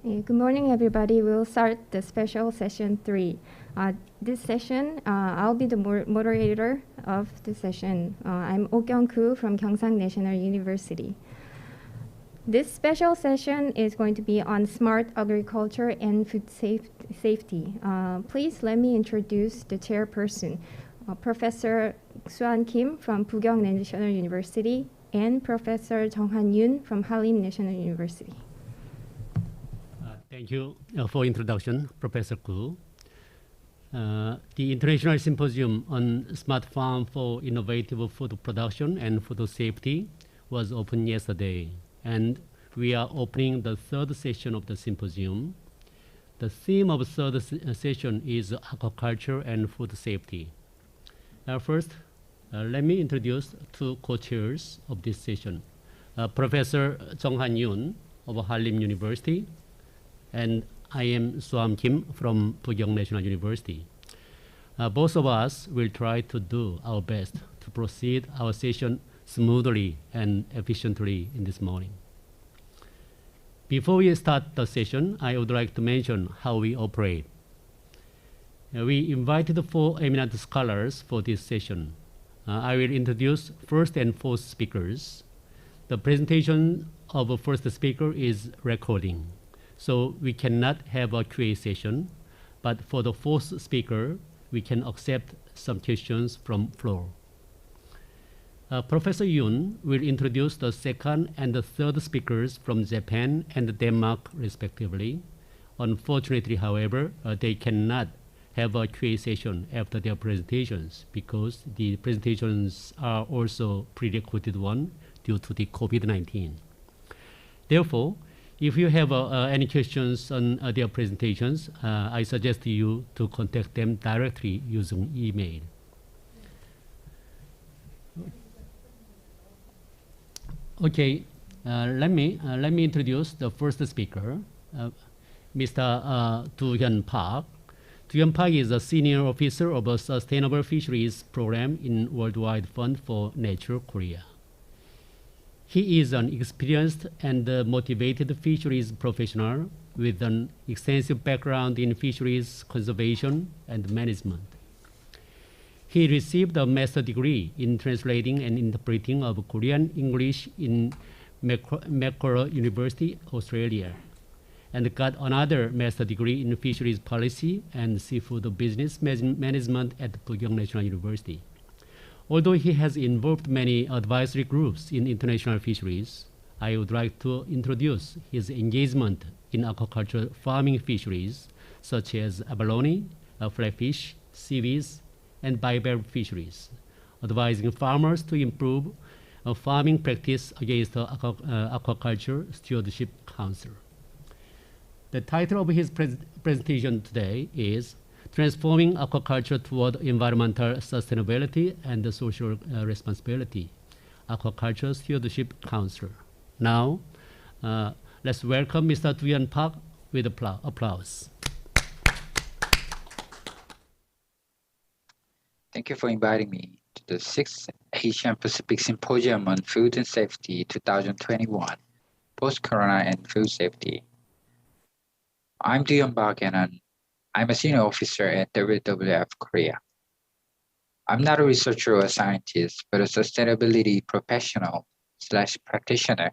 Good morning, everybody. We'll start the special session 3. This session, I'll be the moderator of the session. I'm Pukyong from Gyeongsang National University. This special session is going to be on smart agriculture and food safety. Please let me introduce the chairperson, Professor Suan Kim from Pukyong National University and Professor Doohyun from Hallym National University. Thank you for introduction, Professor Koo. The International Symposium on Smart Farm for Innovative Food Production and Food Safety was opened yesterday, and we are opening the third session of the symposium. The theme of the third session is aquaculture and food safety. First, let me introduce two co-chairs of this session, Professor Seunghyung of Hallym University, and I am Suam Kim from Pukyong National University. Both of us will try to do our best to proceed our session smoothly and efficiently in this morning. Before we start the session, I would like to mention how we operate. We invited 4 eminent scholars for this session. I will introduce first and fourth speakers. The presentation of the first speaker is recording, so we cannot have a QA session, but for the fourth speaker, we can accept some questions from floor. Professor Yoon will introduce the second and the third speakers from Japan and Denmark, respectively. Unfortunately, however, they cannot have a QA session after their presentations because the presentations are also pre-recorded one due to the COVID-19. Therefore, if you have any questions on their presentations, I suggest you to contact them directly using email. Okay, let me introduce the first speaker, Mr. Doohyun Park. Doohyun Park is a senior officer of a Sustainable Fisheries Program in Worldwide Fund for Nature Korea. He is an experienced and motivated fisheries professional with an extensive background in fisheries conservation and management. He received a master's degree in translating and interpreting of Korean English in Macquarie University, Australia, and got another master's degree in fisheries policy and seafood business management at Pukyong National University. Although he has involved many advisory groups in international fisheries, I would like to introduce his engagement in aquaculture farming fisheries, such as abalone, flatfish, seaweeds, and bivalve fisheries, advising farmers to improve farming practice against the Aquaculture Stewardship Council. The title of his presentation today is Transforming Aquaculture Toward Environmental Sustainability and Social Responsibility, Aquaculture Stewardship Council. Now, let's welcome Mr. Doohyun Park with applause. Thank you for inviting me to the 6th Asian Pacific Symposium on Food and Safety 2021, Post-Corona and Food Safety. I'm Doohyun Park and I'm a senior officer at WWF Korea. I'm not a researcher or a scientist, but a sustainability professional / practitioner.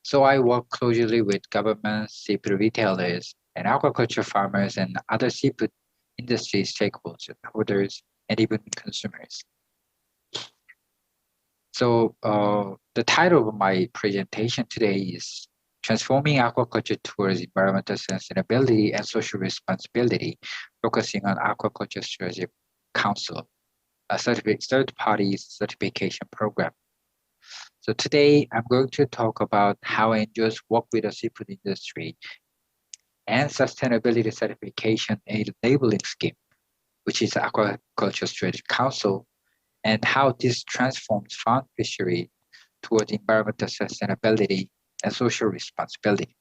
So I work closely with governments, seafood retailers, and aquaculture farmers and other seafood industry stakeholders, and even consumers. So the title of my presentation today is Transforming Aquaculture Towards Environmental Sustainability and Social Responsibility, focusing on Aquaculture Stewardship Council, a third-party certification program. So today, I'm going to talk about how NGOs work with the seafood industry and sustainability certification enabling scheme, which is the Aquaculture Stewardship Council, and how this transforms farm fishery towards environmental sustainability and social responsibility.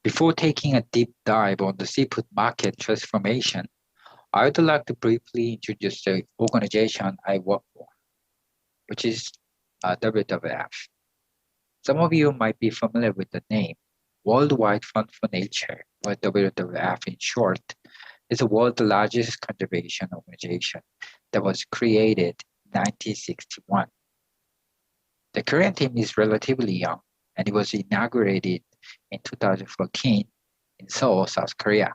Before taking a deep dive on the seafood market transformation, I would like to briefly introduce the organization I work for. which is WWF. Some of you might be familiar with the name. Worldwide Fund for Nature, or WWF in short, is the world's largest conservation organization that was created in 1961. The current team is relatively young, and it was inaugurated in 2014 in Seoul, South Korea.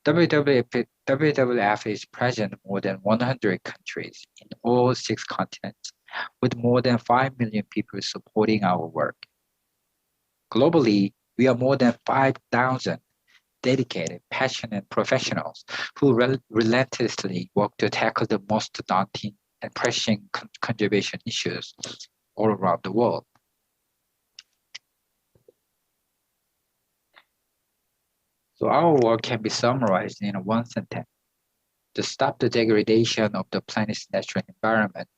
WWF is present in more than 100 countries in all 6 continents, with more than 5 million people supporting our work. Globally, we are more than 5,000 dedicated, passionate professionals who relentlessly work to tackle the most daunting and pressing conservation issues all around the world. So our work can be summarized in one sentence: to stop the degradation of the planet's natural environment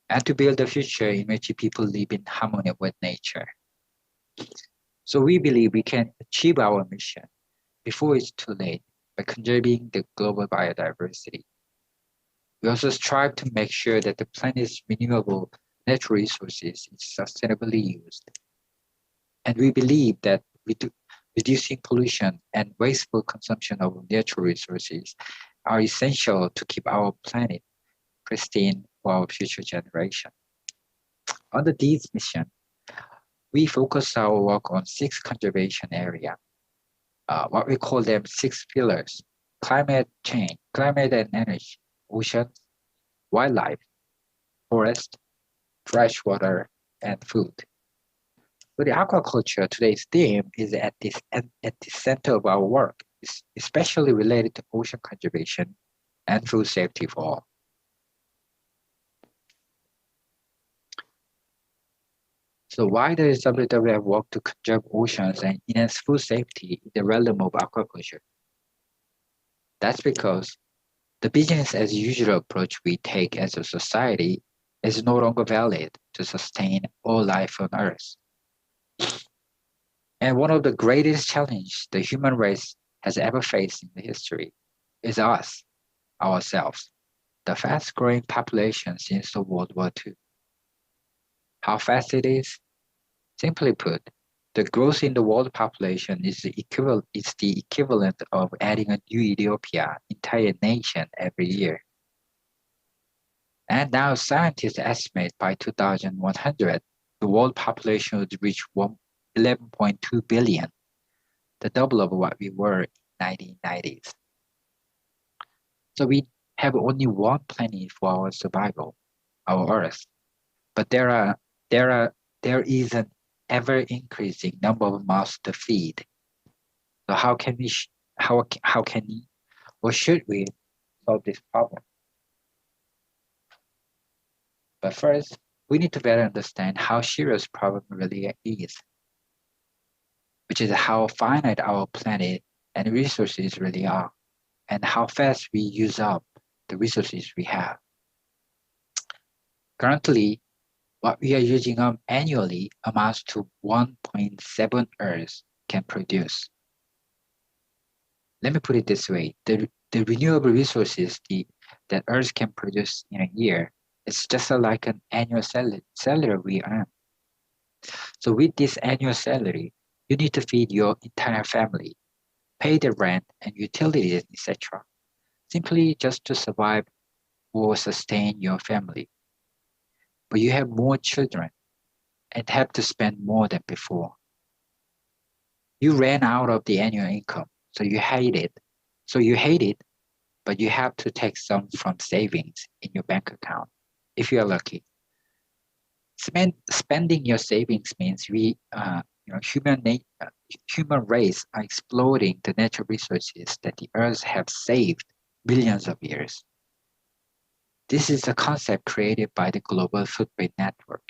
and to build a future in which people live in harmony with nature. So we believe we can achieve our mission before it's too late by conserving the global biodiversity. We also strive to make sure that the planet's renewable natural resources is sustainably used. And we believe that reducing pollution and wasteful consumption of natural resources are essential to keep our planet pristine for our future generation. Under this mission, we focus our work on 6 conservation areas. What we call them 6 pillars: climate change, climate and energy, oceans, wildlife, forest, fresh water, and food. So the aquaculture, today's theme, is at the center of our work, especially related to ocean conservation and food safety for all. So why does WWF work to conserve oceans and enhance food safety in the realm of aquaculture? That's because the business as usual approach we take as a society is no longer valid to sustain all life on Earth. And one of the greatest challenges the human race has ever faced in the history is us, ourselves, the fast-growing population since the World War II. How fast it is? Simply put, the growth in the world population is the equivalent of adding a new Ethiopia, entire nation, every year. And now scientists estimate by 2100, the world population would reach 11.2 billion, the double of what we were in 1990s. So we have only one planet for our survival, our Earth. But there is an ever-increasing number of mouths to feed. So how can we, or should we solve this problem? But first, we need to better understand how serious the problem really is, which is how finite our planet and resources really are, and how fast we use up the resources we have. Currently, what we are using up annually amounts to 1.7 Earths can produce. Let me put it this way: the renewable resources that Earth can produce in a year is just like an annual salary we earn. So with this annual salary, you need to feed your entire family, pay the rent and utilities, etc., simply just to survive or sustain your family. But you have more children and have to spend more than before. You ran out of the annual income, so you hate it. But you have to take some from savings in your bank account, if you are lucky. Spending your savings means human race are exploiting the natural resources that the Earth have saved billions of years. This is a concept created by the Global Footprint Network.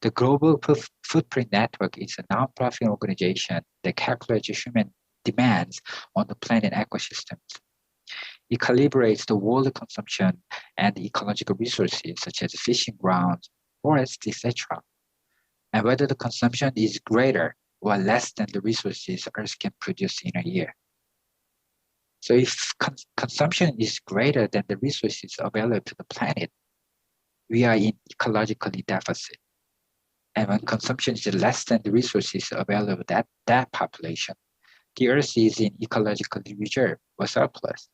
The Global Footprint Network is a non-profit organization that calculates human demands on the planet ecosystems. It calibrates the world consumption and ecological resources such as fishing grounds, forests, etc., and whether the consumption is greater or less than the resources Earth can produce in a year. So if consumption is greater than the resources available to the planet, we are in ecologically deficit. And when consumption is less than the resources available to that population, the Earth is in ecological reserve or surplus.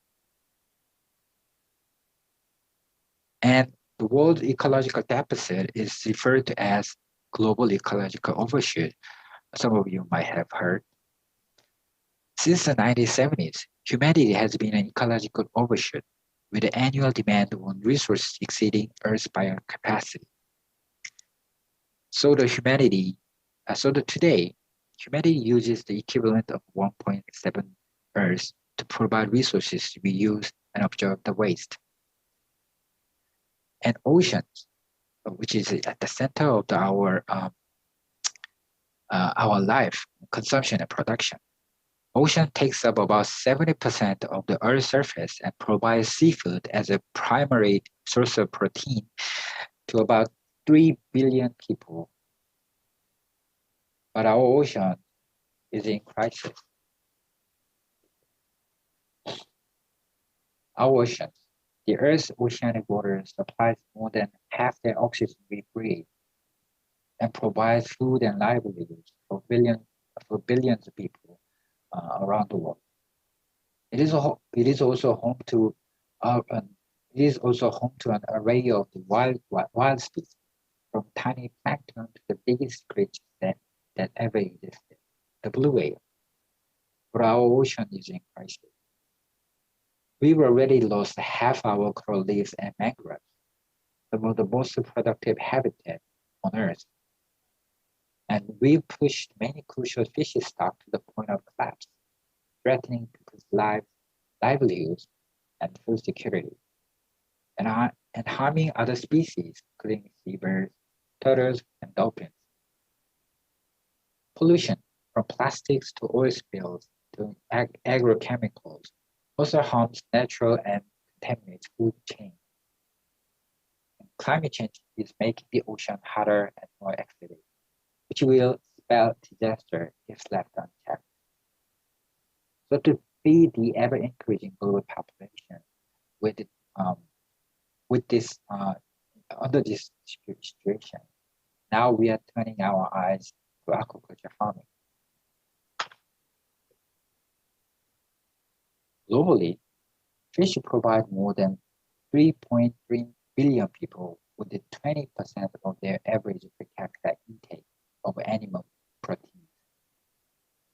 And the world ecological deficit is referred to as global ecological overshoot. Some of you might have heard. Since the 1970s, humanity has been an ecological overshoot with the annual demand on resources exceeding Earth's biocapacity. So today, humanity uses the equivalent of 1.7 Earths to provide resources to be used and absorb the waste. And oceans, which is at the center of our life, consumption and production. Ocean takes up about 70% of the Earth's surface and provides seafood as a primary source of protein to about 3 billion people. But our ocean is in crisis. Our oceans, the Earth's oceanic water supplies more than half the oxygen we breathe and provides food and livelihoods for billions of people around the world. It is also home to an array of the wild species, from tiny plankton to the biggest creatures that ever existed, the blue whale. But our ocean is in crisis. We've already lost half our coral reefs and mangroves, some of the most productive habitat on Earth. And we've pushed many crucial fish stock to the point of collapse, threatening people's livelihoods and food security, and harming other species, including seabirds, turtles, and dolphins. Pollution, from plastics to oil spills to agrochemicals, also harms natural and contaminates food chain. And climate change is making the ocean hotter and more acidic, which will spell disaster if left unchecked. So to feed the ever-increasing global population under this situation, now we are turning our eyes to aquaculture farming. Globally, fish provide more than 3.3 billion people with 20% of their average per capita intake of animal proteins.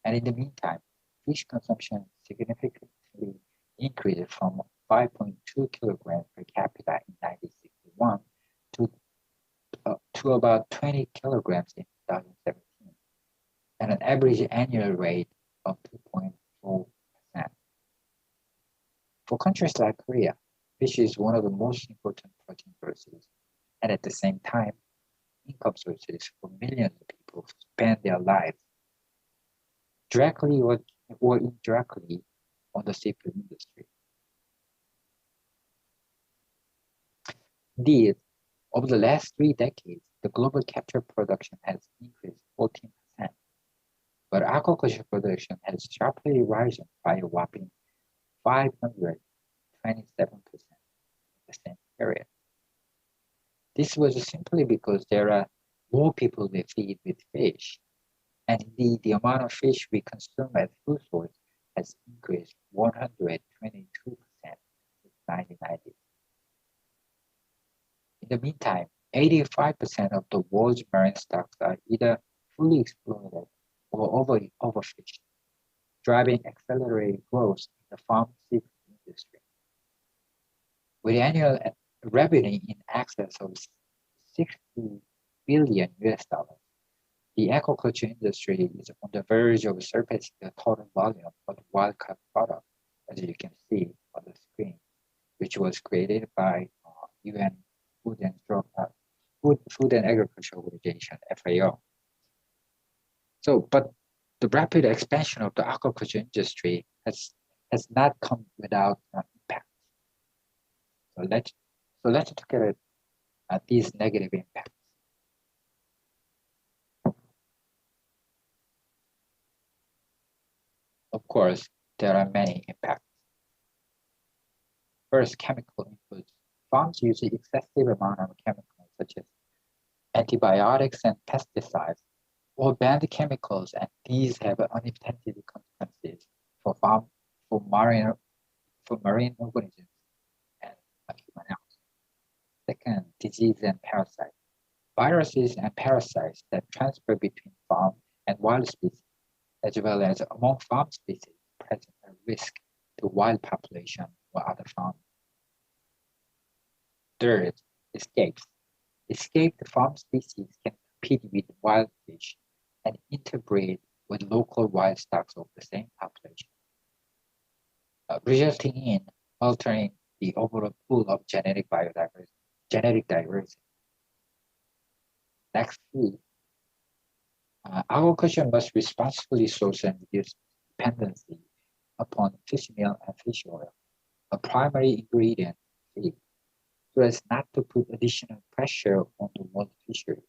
And in the meantime, fish consumption significantly increased from 5.2 kilograms per capita in 1961 to about 20 kilograms in 2017, and an average annual rate of 2.4%. For countries like Korea, fish is one of the most important protein sources, and at the same time, income sources for millions of people who spend their lives directly or indirectly on the seafood industry. Indeed, over the last 3 decades, the global capture production has increased 14%, but aquaculture production has sharply risen by a whopping 527% in the same period. This was simply because there are more people we feed with fish, and indeed the amount of fish we consume as food source has increased 122% since 1990. In the meantime, 85% of the world's marine stocks are either fully exploited or overfished, driving accelerated growth in the farm seafood industry. With annual revenue in excess of 60 billion US dollars, the aquaculture industry is on the verge of surpassing the total volume of the wild-caught product, as you can see on the screen, which was created by UN Food and Agriculture Organization, FAO. But the rapid expansion of the aquaculture industry has not come without impact. So let's look at these negative impacts. Of course, there are many impacts. First, chemical inputs farms use an excessive amount of chemicals such as antibiotics and pesticides or banned chemicals, and these have unintended consequences for marine organisms and human health. Second, disease and parasites. Viruses and parasites that transfer between farm and wild species, as well as among farm species, present a risk to wild population or other farms. Third, escapes. Escaped farm species can compete with wild fish and interbreed with local wild stocks of the same population, resulting in altering the overall pool of genetic diversity. Next, aquaculture must responsibly source and reduce dependency upon fish meal and fish oil, a primary ingredient in feed, so as not to put additional pressure on the world fishery.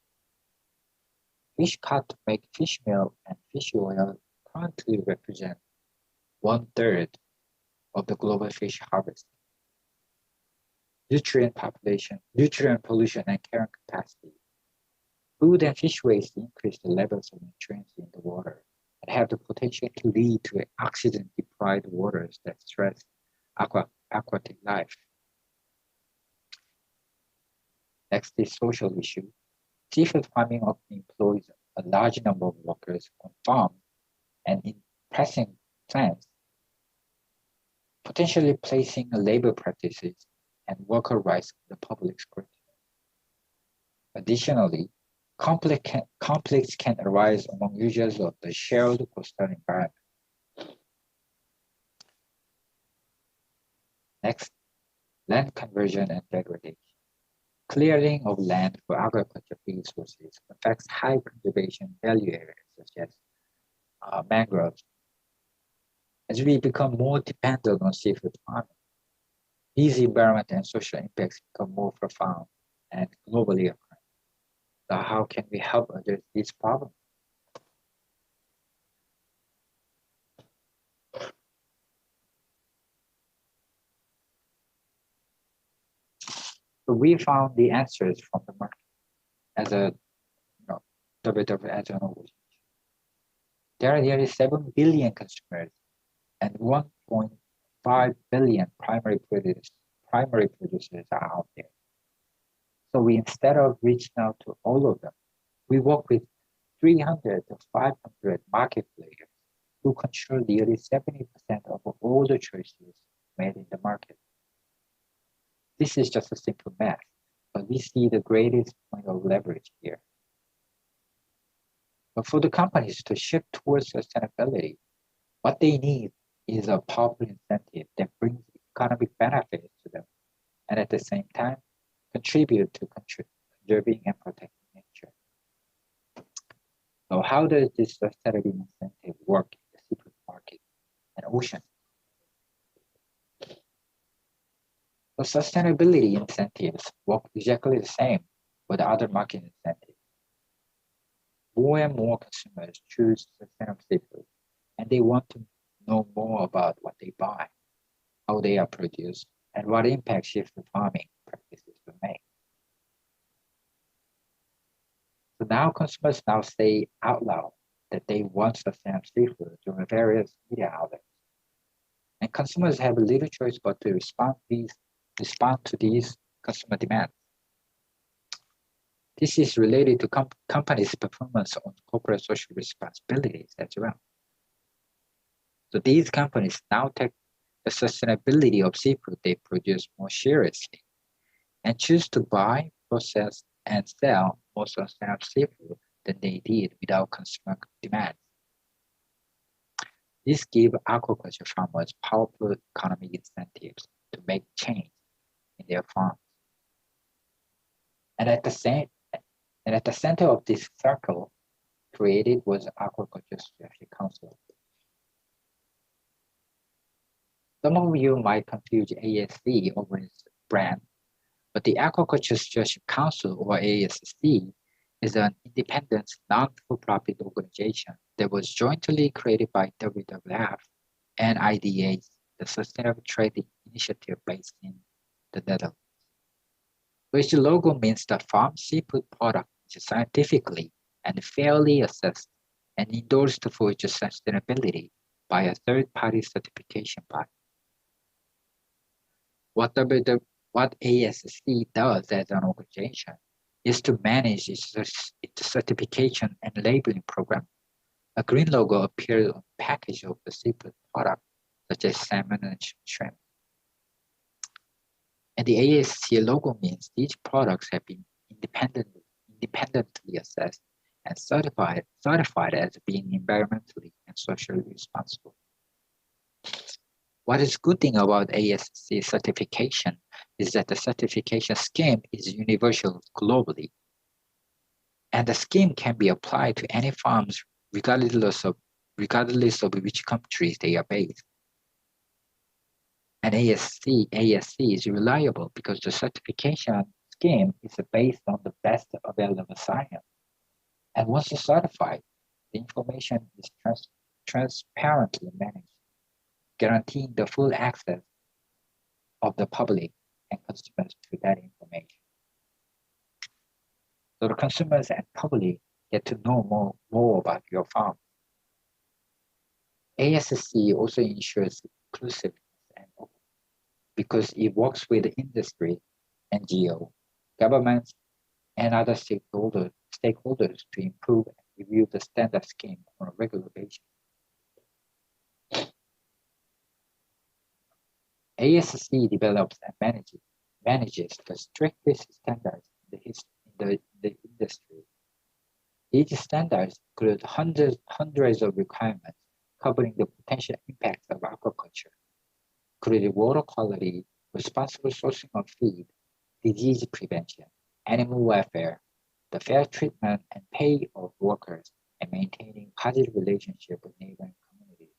Fish caught to make fish meal and fish oil currently represent 1/3 of the global fish harvest. Nutrient pollution, and carrying capacity. Food and fish waste increase the levels of nutrients in the water and have the potential to lead to oxygen-deprived waters that stress aquatic life. Next is social issue. Seafood farming often employs a large number of workers on farms and in pressing plants, potentially placing labor practices and worker rights on the public scrutiny. Additionally, conflicts can arise among users of the shared coastal environment. Next, land conversion and degradation. Clearing of land for agriculture resources affects high conservation value areas such as mangroves. As we become more dependent on seafood farming, these environmental and social impacts become more profound and globally occurring. So how can we help address these problems? So we found the answers from the market as a bit of as an overview. There are nearly 7 billion consumers and 1.5 billion primary producers are out there. So instead of reaching out to all of them, we work with 300 to 500 market players who control nearly 70% of all the choices made in the market. This is just a simple math, but we see the greatest point of leverage here. But for the companies to shift towards sustainability, what they need is a powerful incentive that brings economic benefits to them, and at the same time, contribute to conserving and protecting nature. So how does this sustainability incentive work in the seafood market and ocean? The sustainability incentives work exactly the same with other market incentives. More and more consumers choose sustainable seafood, and they want to know more about what they buy, how they are produced, and what impact seafood farming practices will make. So now consumers say out loud that they want sustainable seafood through various media outlets. And consumers have little choice but to respond to these consumer demands. This is related to companies' performance on corporate social responsibilities as well. So these companies now take the sustainability of seafood they produce more seriously and choose to buy, process, and sell more sustainable seafood than they did without consumer demands. This gives aquaculture farmers powerful economic incentives to make change in their farms. And at the center of this circle created was Aquaculture Stewardship Council. Some of you might confuse ASC over its brand, but the Aquaculture Stewardship Council, or ASC, is an independent, non-for-profit organization that was jointly created by WWF and IDA, the Sustainable Trade Initiative based in the Netherlands. Which logo means the farm seafood product is scientifically and fairly assessed and endorsed for its sustainability by a third-party certification body. What ASC does as an organization is to manage its certification and labeling program. A green logo appears on the package of the seafood product, such as salmon and shrimp. And the ASC logo means these products have been independently assessed and certified as being environmentally and socially responsible. What is good thing about ASC certification is that the certification scheme is universal globally, and the scheme can be applied to any farms regardless of which countries they are based. And ASC is reliable because the certification scheme is based on the best available science. And once it's certified, the information is transparently managed, guaranteeing the full access of the public and consumers to that information. So the consumers and public get to know more about your farm. ASC also ensures inclusiveness and openness because it works with the industry, NGO, governments, and other stakeholders to improve and review the standard scheme on a regular basis. ASC develops and manages the strictest standards in the industry. These standards include hundreds of requirements covering the potential impacts of aquaculture, including water quality, responsible sourcing of feed, disease prevention, animal welfare, the fair treatment and pay of workers, and maintaining positive relationship with neighboring communities.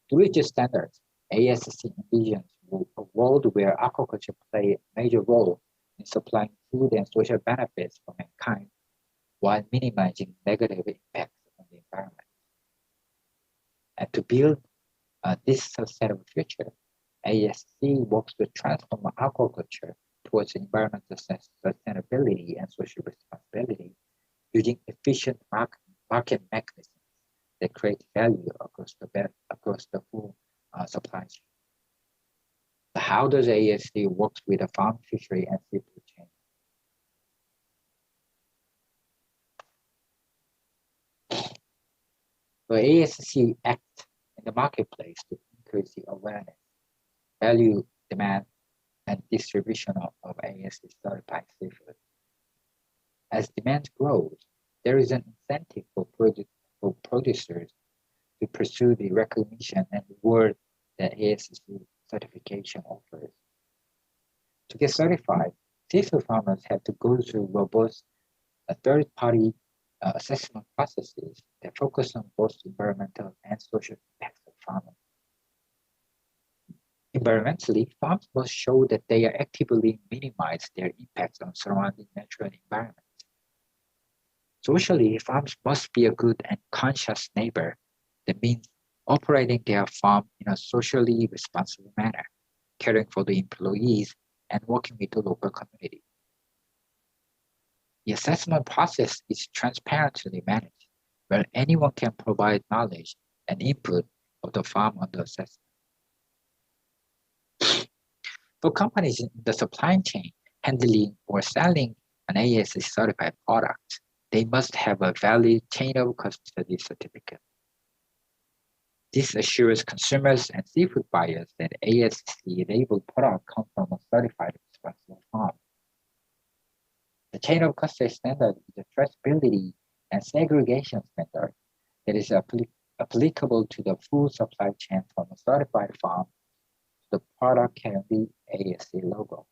Through its standards, ASC envisions a world where aquaculture plays a major role in supplying food and social benefits for mankind while minimizing negative impacts on the environment. And to build this sustainable future, ASC works to transform aquaculture towards environmental sustainability and social responsibility using efficient market mechanisms that create value across the full supply chain. So how does ASC work with the farm, fishery, and seafood chain? So ASC acts in the marketplace to increase the awareness, value, demand, and distribution of ASC certified seafood. As demand grows, there is an incentive for producers to pursue the recognition and reward that ASC certification offers. To get certified, seafood farmers have to go through robust third-party assessment processes that focus on both environmental and social impacts of farming. Environmentally, farms must show that they are actively minimize their impacts on surrounding natural environments. Socially, farms must be a good and conscious neighbor. That means operating their farm in a socially responsible manner, caring for the employees, and working with the local community. The assessment process is transparently managed, where anyone can provide knowledge and input of the farm on the assessment. For companies in the supply chain handling or selling an ASC certified product, they must have a valid chain of custody certificate. This assures consumers and seafood buyers that ASC labeled product comes from a certified responsible farm. The chain of custody standard is a traceability and segregation standard that is applicable to the full supply chain from a certified farm to the product carrying the ASC logo.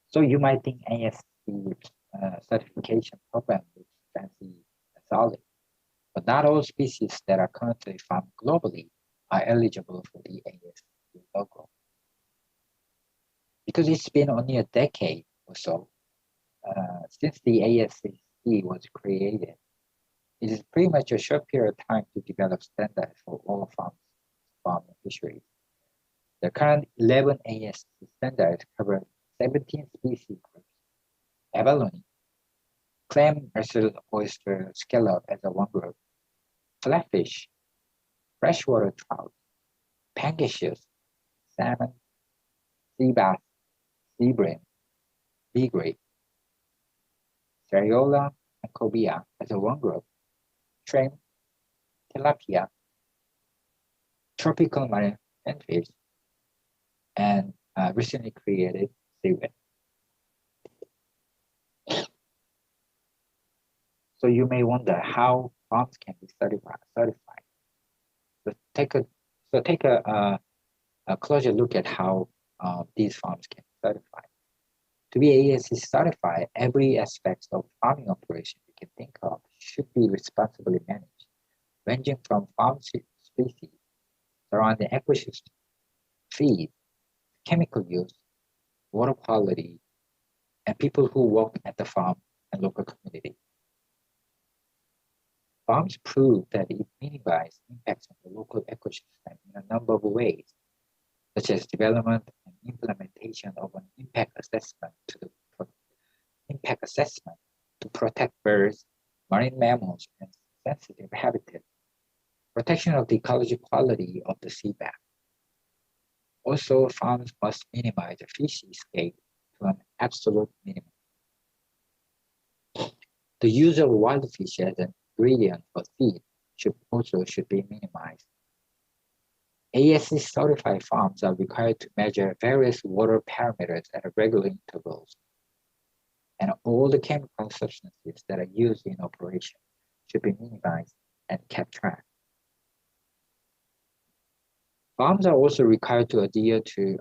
So you might think ASC certification program looks fancy and solid, but not all species that are currently farmed globally are eligible for the ASC logo. Because it's been only a decade or so since the ASC was created, it is pretty much a short period of time to develop standards for all farms farm fisheries. The current 11 ASC standards cover 17 species groups: abalone, clam, mussel, oyster, scallop as a one group, flatfish, freshwater trout, pangasius, salmon, sea bass, sea bream, bee Seriola and cobia as a one group, shrimp, tilapia, tropical marine fish, and recently created seaweed. So you may wonder how farms can be certified. So take a closer look at how these farms can be certified. To be ASC certified, every aspect of farming operation you can think of should be responsibly managed, ranging from farm species, surrounding ecosystem, feed, chemical use, water quality, and people who work at the farm and local community. Farms prove that it minimizes impacts on the local ecosystem in a number of ways, such as development and implementation of an impact assessment to protect birds, marine mammals, and sensitive habitats, protection of the ecological quality of the seabed. Also, farms must minimize the fish escape to an absolute minimum. The use of wild fish as an ingredient for feed should be minimized. ASC certified farms are required to measure various water parameters at regular intervals, and all the chemical substances that are used in operation should be minimized and kept track. Farms are also required to adhere to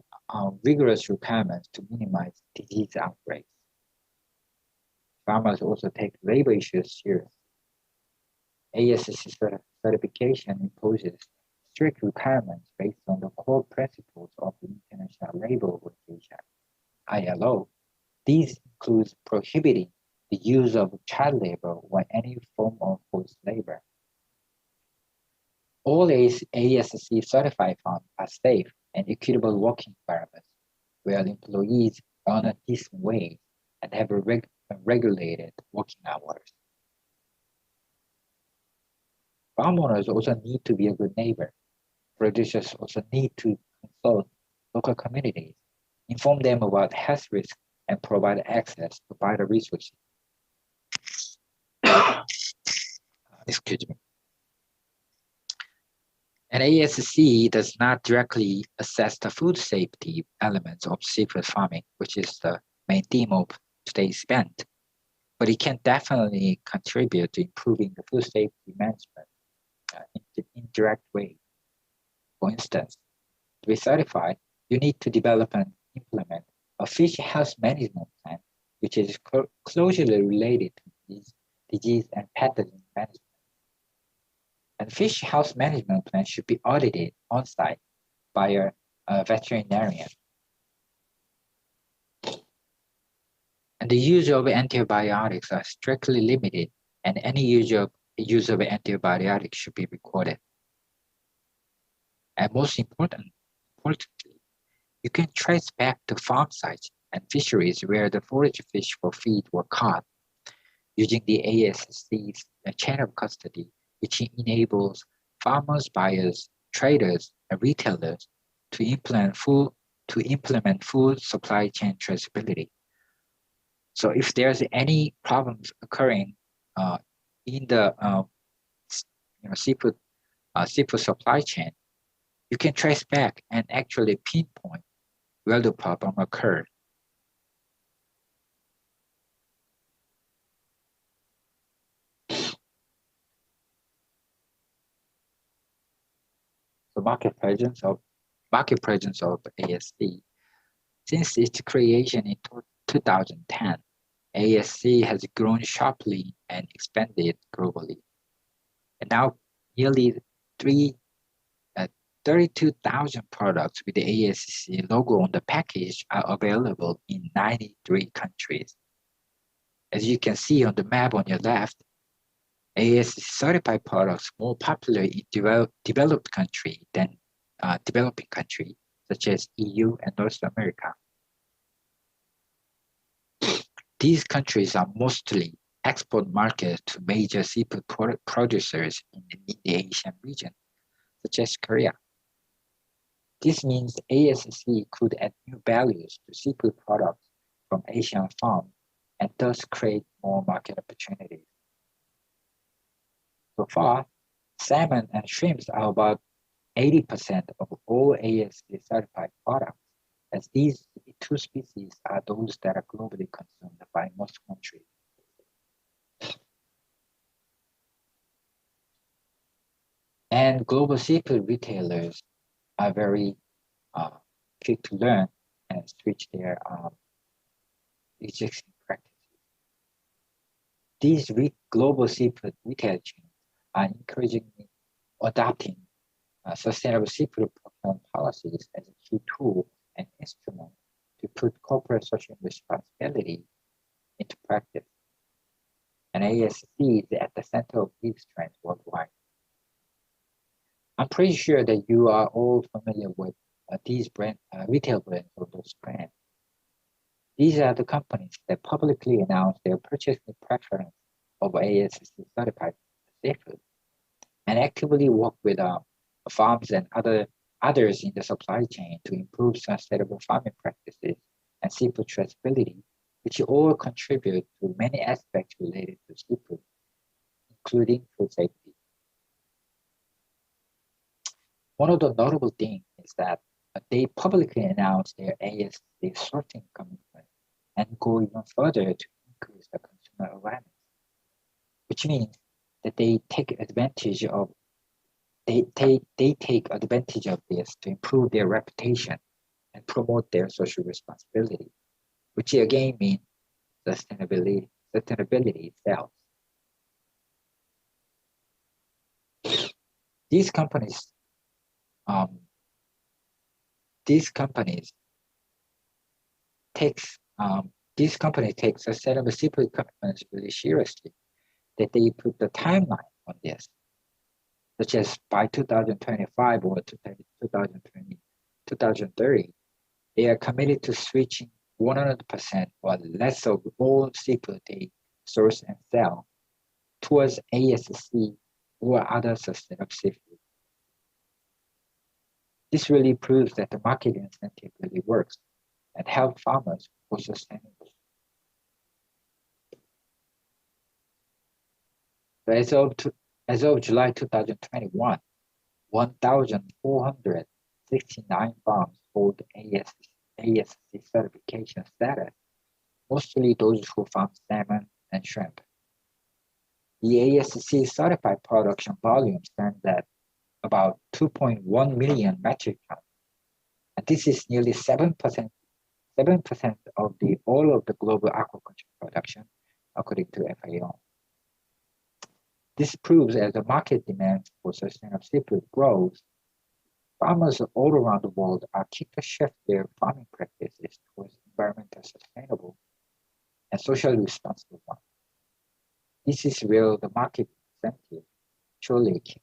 rigorous requirements to minimize disease outbreaks. Farmers also take labor issues seriously. ASC certification imposes strict requirements based on the core principles of the International Labour Organization, ILO. These include prohibiting the use of child labor or any form of forced labor. All ASC certified farms are safe and equitable working environments where employees earn a decent wage and have regulated working hours. Farm owners also need to be a good neighbor. Producers also need to consult local communities, inform them about health risks, and provide access to vital resources. Excuse me. An ASC does not directly assess the food safety elements of seafood farming, which is the main theme of today's event, but it can definitely contribute to improving the food safety management in indirect way. For instance, to be certified, you need to develop and implement a fish health management plan, which is closely related to disease and pathogen management. And fish health management plan should be audited on-site by a veterinarian. And the use of antibiotics are strictly limited, and any use of antibiotics should be recorded. And most importantly, you can trace back to farm sites and fisheries where the forage fish for feed were caught using the ASC's chain of custody, which enables farmers, buyers, traders, and retailers to implement food supply chain traceability. So if there's any problems occurring in the seafood supply chain, you can trace back and actually pinpoint where the problem occurred. The market presence of ASC. Since its creation in 2010, ASC has grown sharply and expanded globally. And now nearly 32,000 products with the ASC logo on the package are available in 93 countries. As you can see on the map on your left, ASC certified products more popular in developed countries than developing countries such as EU and North America. These countries are mostly export markets to major seafood producers in the Asian region, such as Korea. This means ASC could add new values to seafood products from Asian farms and thus create more market opportunities. So far, salmon and shrimps are about 80% of all ASC certified products, as these two species are those that are globally consumed by most countries. And global seafood retailers are very quick to learn and switch their existing practices. These global seafood retail chains are increasingly adopting sustainable seafood procurement policies as a key tool and instrument to put corporate social responsibility into practice. And ASC is at the center of these trends worldwide. I'm pretty sure that you are all familiar with these retail brands or those brands. These are the companies that publicly announce their purchasing preference of ASC certified seafood and actively work with farms and others in the supply chain to improve sustainable farming practices and seafood traceability, which all contribute to many aspects related to seafood, including food safety. One of the notable things is that they publicly announce their ASC sourcing commitment and go even further to increase the consumer awareness, which means that they take advantage of this to improve their reputation and promote their social responsibility, which again means sustainability itself. These companies take sustainable seafood commitments really seriously, that they put the timeline on this, such as by 2025 or 2030, they are committed to switching 100% or less of all seafood they source and sell towards ASC or other sustainable seafood. This really proves that the market incentive really works and helps farmers go sustainable. So as of July 2021, 1,469 farms hold ASC certification status, mostly those who farm salmon and shrimp. The ASC certified production volume stands at about 2.1 million metric tons, and this is nearly 7% of all of the global aquaculture production, according to FAO. This proves as the market demand for sustainable seafood grows, farmers all around the world are keen to shift their farming practices towards environmentally sustainable and socially responsible ones. This is where the market incentive truly kicks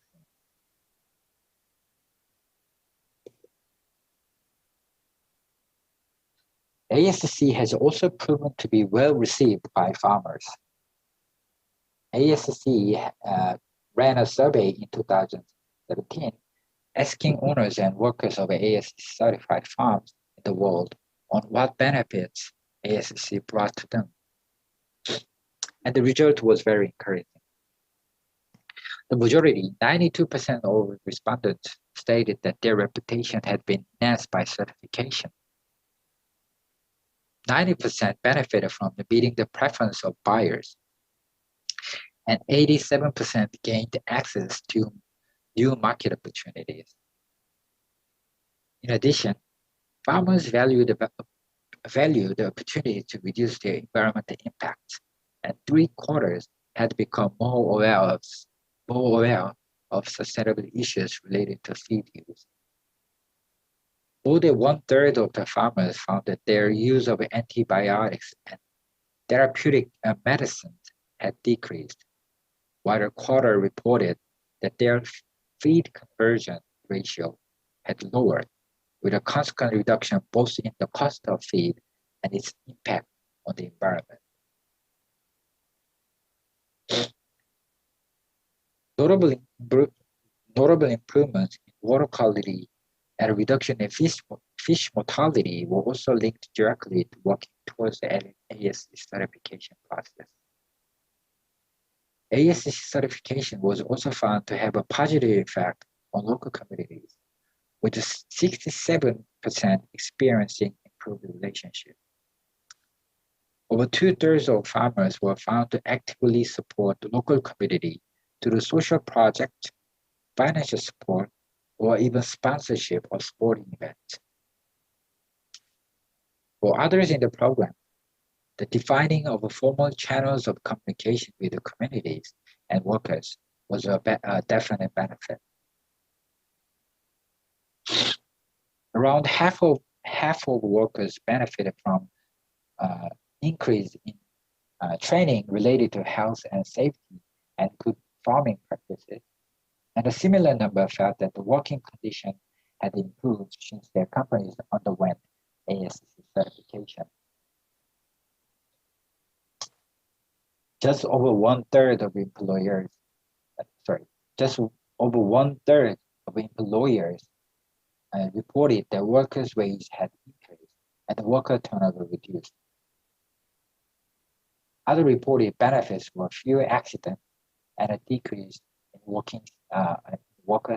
in. ASC has also proven to be well received by farmers. ASC ran a survey in 2017 asking owners and workers of ASC certified farms in the world on what benefits ASC brought to them. And the result was very encouraging. The majority, 92% of respondents, stated that their reputation had been enhanced by certification. 90% benefited from meeting the preference of buyers, and 87% gained access to new market opportunities. In addition, farmers value the opportunity to reduce their environmental impact, and 3/4 had become more aware of sustainability issues related to feed use. More than 1/3 of the farmers found that their use of antibiotics and therapeutic medicines had decreased, while 1/4 reported that their feed conversion ratio had lowered, with a consequent reduction both in the cost of feed and its impact on the environment. Notable improvements in water quality and a reduction in fish mortality were also linked directly to working towards the ASC certification process. ASC certification was also found to have a positive effect on local communities, with 67% experiencing improved relationships. Over 2/3 of farmers were found to actively support the local community through social projects, financial support, or even sponsorship of sporting events. For others in the program, the defining of formal channels of communication with the communities and workers was a definite benefit. Around half of workers benefited from increase in training related to health and safety and good farming practices, and a similar number felt that the working condition had improved since their companies underwent ASC certification. Just over 1/3 of employers reported that workers' wages had increased and the worker turnover reduced. Other reported benefits were fewer accidents and a decrease in worker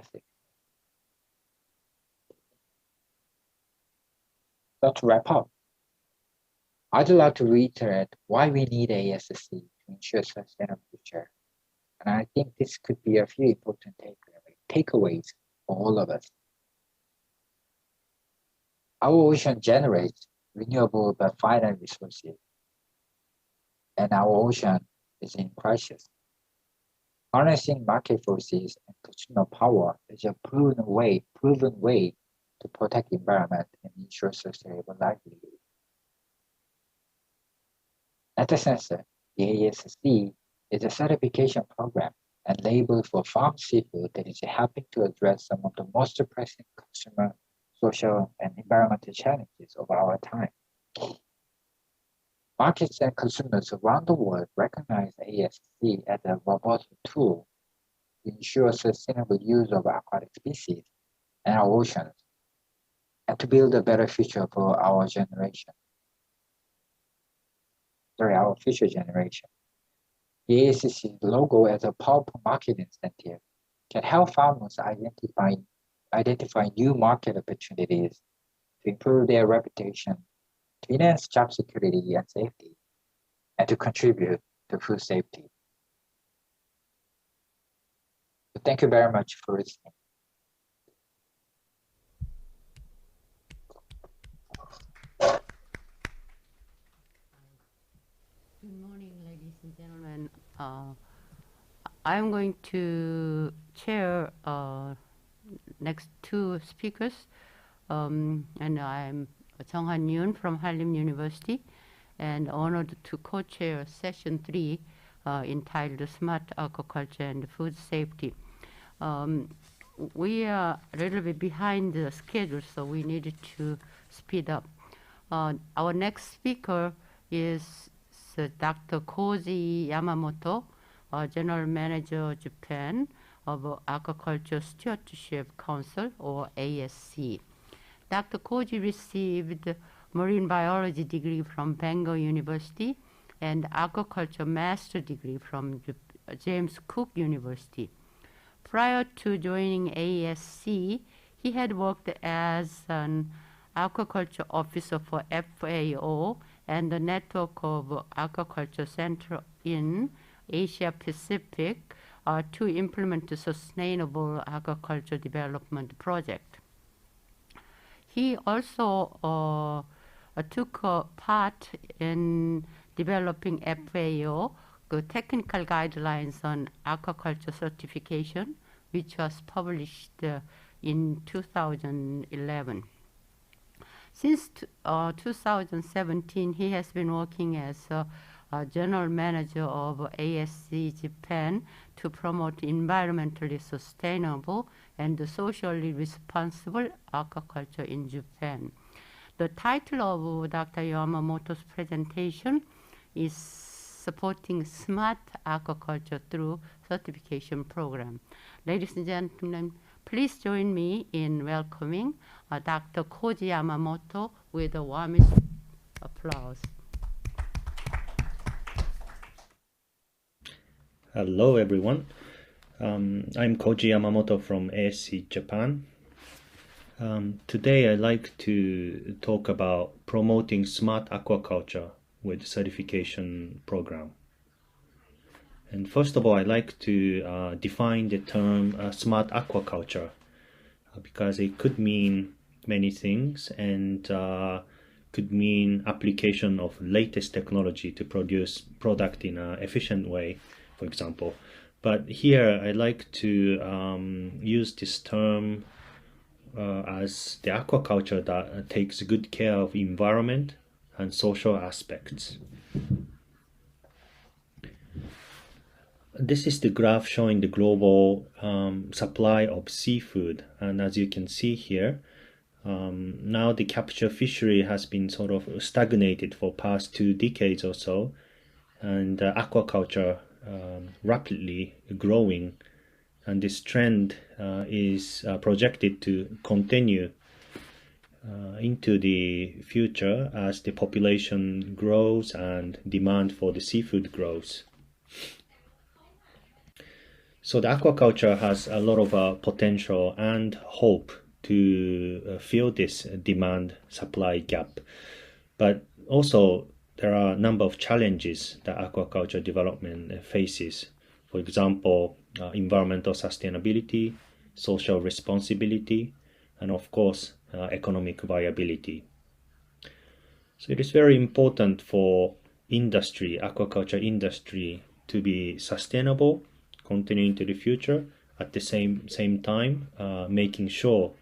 sickness. So to wrap up, I'd like to reiterate why we need ASC to ensure sustainable future. And I think this could be a few important takeaways for all of us. Our ocean generates renewable but finite resources, and our ocean is in crisis. Harnessing market forces and consumer power is a proven way to protect the environment and ensure sustainable livelihood. At the center, the ASC is a certification program and label for farm seafood that is helping to address some of the most pressing consumer, social, and environmental challenges of our time. Markets and consumers around the world recognize ASC as a robust tool to ensure sustainable use of aquatic species and our oceans, and to build a better future for our future generation. The ASC's logo as a powerful market incentive can help farmers identify new market opportunities to improve their reputation, to enhance job security and safety, and to contribute to food safety. So thank you very much for listening. Good morning, ladies and gentlemen. I'm going to chair next two speakers, and I'm Doohyun from Hallym University, and honored to co-chair session 3 entitled Smart-Aquaculture and Food Safety. We are a little bit behind the schedule, so we needed to speed up. Our next speaker is Dr. Koji Yamamoto, General Manager Japan of Aquaculture Stewardship Council, or ASC. Dr. Koji received marine biology degree from Bangor University and aquaculture master degree from James Cook University. Prior to joining ASC, he had worked as an aquaculture officer for FAO and the network of aquaculture center in Asia Pacific to implement the sustainable aquaculture development project. He also took part in developing FAO, the technical guidelines on aquaculture certification, which was published in 2011. Since 2017, he has been working as General Manager of ASC Japan, to promote environmentally sustainable and socially responsible aquaculture in Japan. The title of Dr. Yamamoto's presentation is Supporting Smart Aquaculture Through Certification Program. Ladies and gentlemen, please join me in welcoming Dr. Koji Yamamoto with the warmest applause. Hello everyone, I'm Koji Yamamoto from ASC Japan. Today I'd like to talk about promoting smart aquaculture with certification program. And first of all, I'd like to define the term smart aquaculture because it could mean many things and could mean application of latest technology to produce product in an efficient way, for example. But here I'd like to use this term as the aquaculture that takes good care of environment and social aspects. This is the graph showing the global supply of seafood, and as you can see here, now the capture fishery has been sort of stagnated for past 2 decades or so, and aquaculture rapidly growing, and this trend is projected to continue into the future as the population grows and demand for the seafood grows. So the aquaculture has a lot of potential and hope to fill this demand-supply gap. But also there are a number of challenges that aquaculture development faces. For example, environmental sustainability, social responsibility, and of course, economic viability. So it is very important for industry, aquaculture industry, to be sustainable, continuing to the future, at the same time making sure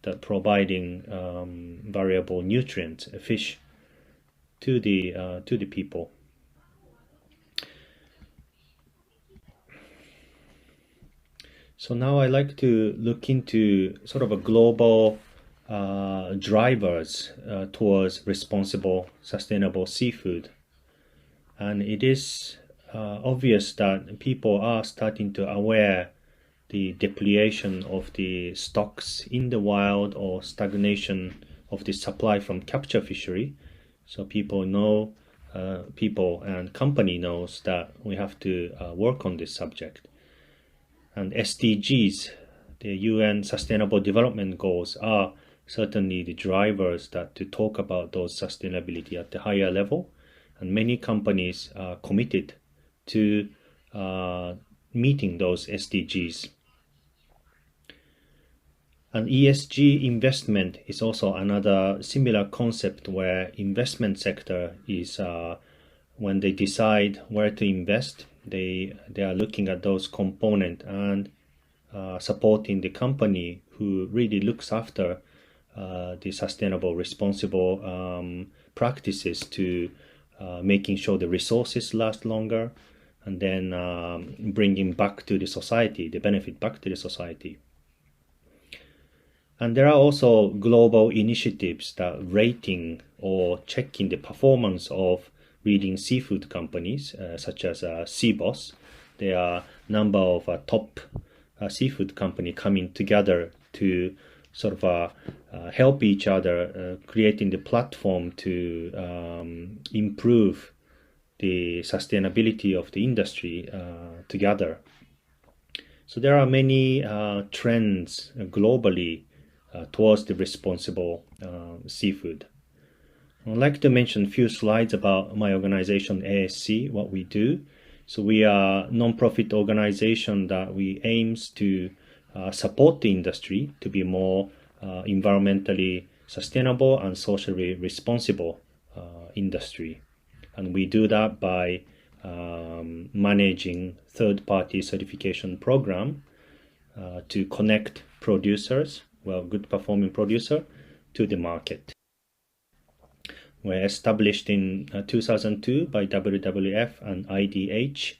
that providing variable nutrients, fish, to the people. So now I like to look into sort of a global drivers towards responsible, sustainable seafood, and it is obvious that people are starting to aware the depletion of the stocks in the wild or stagnation of the supply from capture fishery. So people know, people and company knows that we have to work on this subject. And SDGs, the UN Sustainable Development Goals, are certainly the drivers that to talk about those sustainability at the higher level. And many companies are committed to meeting those SDGs. And ESG investment is also another similar concept where investment sector is, when they decide where to invest, they are looking at those components and supporting the company who really looks after the sustainable, responsible practices to making sure the resources last longer, and then bringing back to the society, the benefit back to the society. And there are also global initiatives that rating or checking the performance of leading seafood companies, such as Seaboss. There are a number of top seafood companies coming together to sort of help each other, creating the platform to improve the sustainability of the industry together. So there are many trends globally towards the responsible seafood. I'd like to mention a few slides about my organization ASC, what we do. So we are a non-profit organization that we aims to support the industry to be more environmentally sustainable and socially responsible industry. And we do that by managing third-party certification program to connect producers, well, good performing producer, to the market. were established in 2002 by WWF and IDH.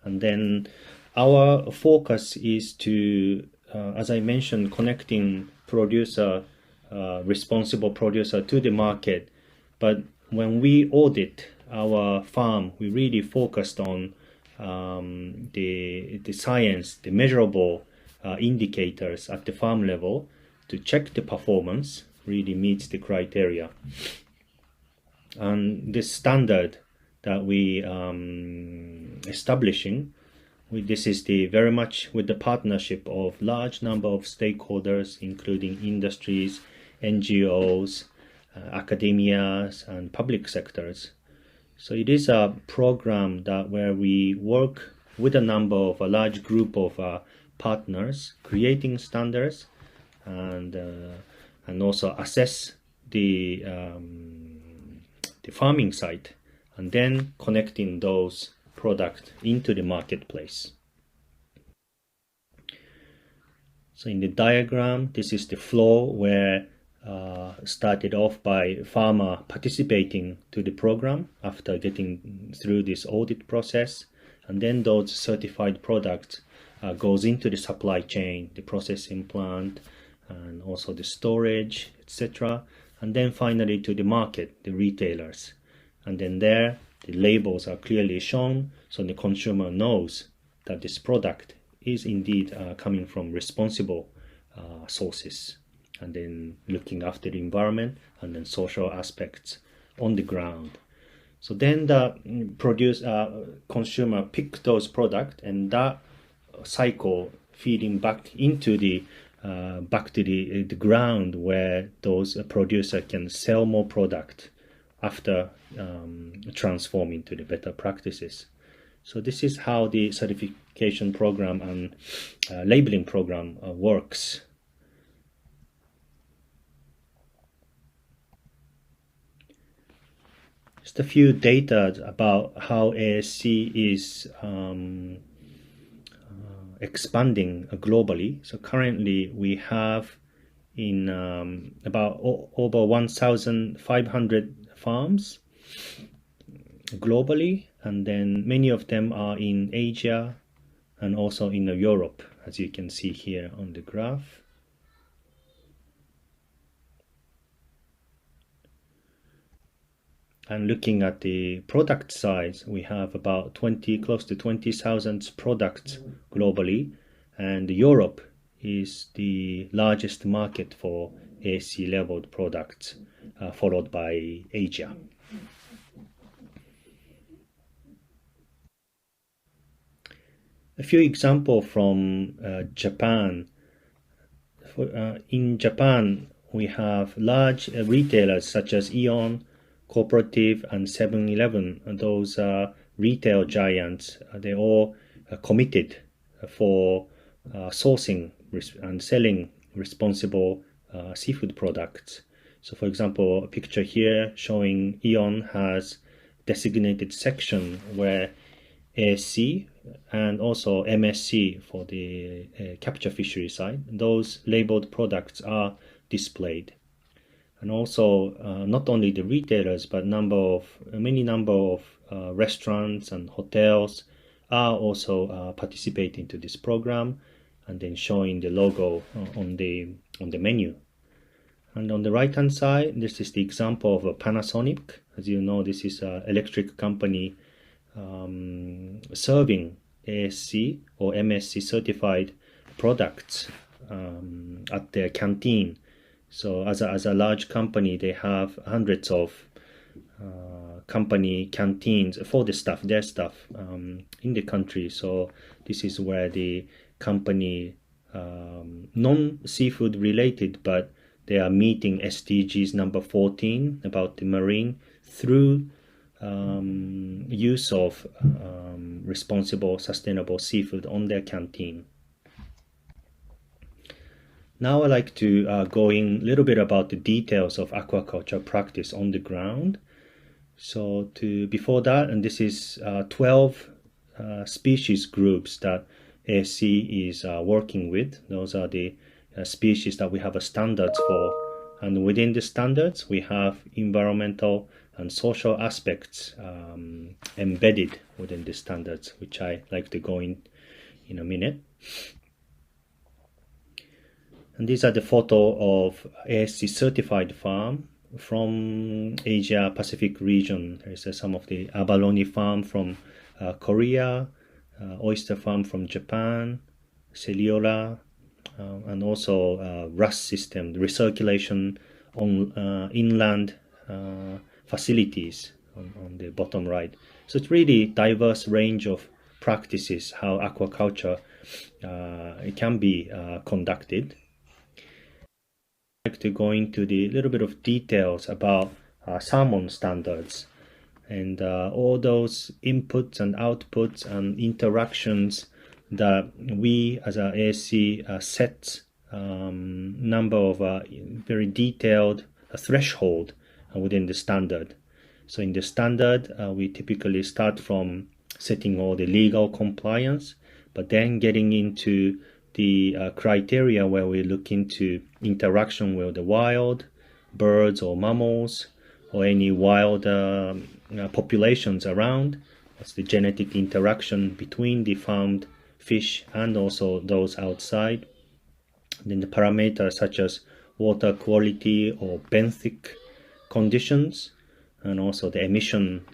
And then our focus is to, as I mentioned, connecting producer, responsible producer to the market. But when we audit our farm, we really focused on the science, the measurable indicators at the farm level to check the performance really meets the criteria. And this standard that we establishing, this is the very much with the partnership of large number of stakeholders, including industries, NGOs, academias, and public sectors. So it is a program that where we work with a large group of partners, creating standards, and also assess the farming site, and then connecting those products into the marketplace. So in the diagram, this is the flow where started off by farmer participating to the program after getting through this audit process, and then those certified products goes into the supply chain, the processing plant, and also the storage, etc. And then finally to the market, the retailers. And then there, the labels are clearly shown, so the consumer knows that this product is indeed coming from responsible sources, and then looking after the environment and then social aspects on the ground. So then the consumer pick those products, and that cycle feeding back into the the ground where those producer can sell more product after transforming to the better practices. So this is how the certification program and labeling program works. Just a few data about how ASC is expanding globally. So currently we have in about over 1,500 farms globally, and then many of them are in Asia and also in Europe, as you can see here on the graph. And looking at the product size, we have about close to 20,000 products globally, and Europe is the largest market for ASC labeled products, followed by Asia. A few examples from Japan. In Japan, we have large retailers such as Aeon, Cooperative, and 7-Eleven. Those are retail giants. They all committed for sourcing and selling responsible seafood products. So for example, a picture here showing Aeon has designated section where ASC and also MSC for the capture fishery side, those labeled products are displayed. And also not only the retailers, but many number of restaurants and hotels are also participating to this program, and then showing the logo on the menu. And on the right hand side, this is the example of a Panasonic. As you know, this is an electric company serving ASC or MSC certified products at their canteen. So as a large company, they have hundreds of company canteens for their staff in the country. So this is where the company, non-seafood related, but they are meeting SDGs number 14 about the marine through use of responsible, sustainable seafood on their canteen. Now I'd like to go in a little bit about the details of aquaculture practice on the ground. So before that, and this is 12 species groups that ASC is working with. Those are the species that we have a standards for And within the standards, we have environmental and social aspects embedded within the standards, which I like to go in a minute. And these are the photo of ASC certified farm from Asia Pacific region. There is some of the abalone farm from Korea, oyster farm from Japan, Celiola, and also RAS system, the recirculation on inland facilities on the bottom right. So it's really diverse range of practices how aquaculture it can be conducted. I'd like to go into the little bit of details about salmon standards and all those inputs and outputs and interactions that we as a ASC set number of very detailed threshold within the standard. So in the standard, we typically start from setting all the legal compliance, but then getting into the criteria where we look into interaction with the wild birds or mammals or any wild populations around. That's the genetic interaction between the farmed fish and also those outside. Then the parameters such as water quality or benthic conditions, and also the emission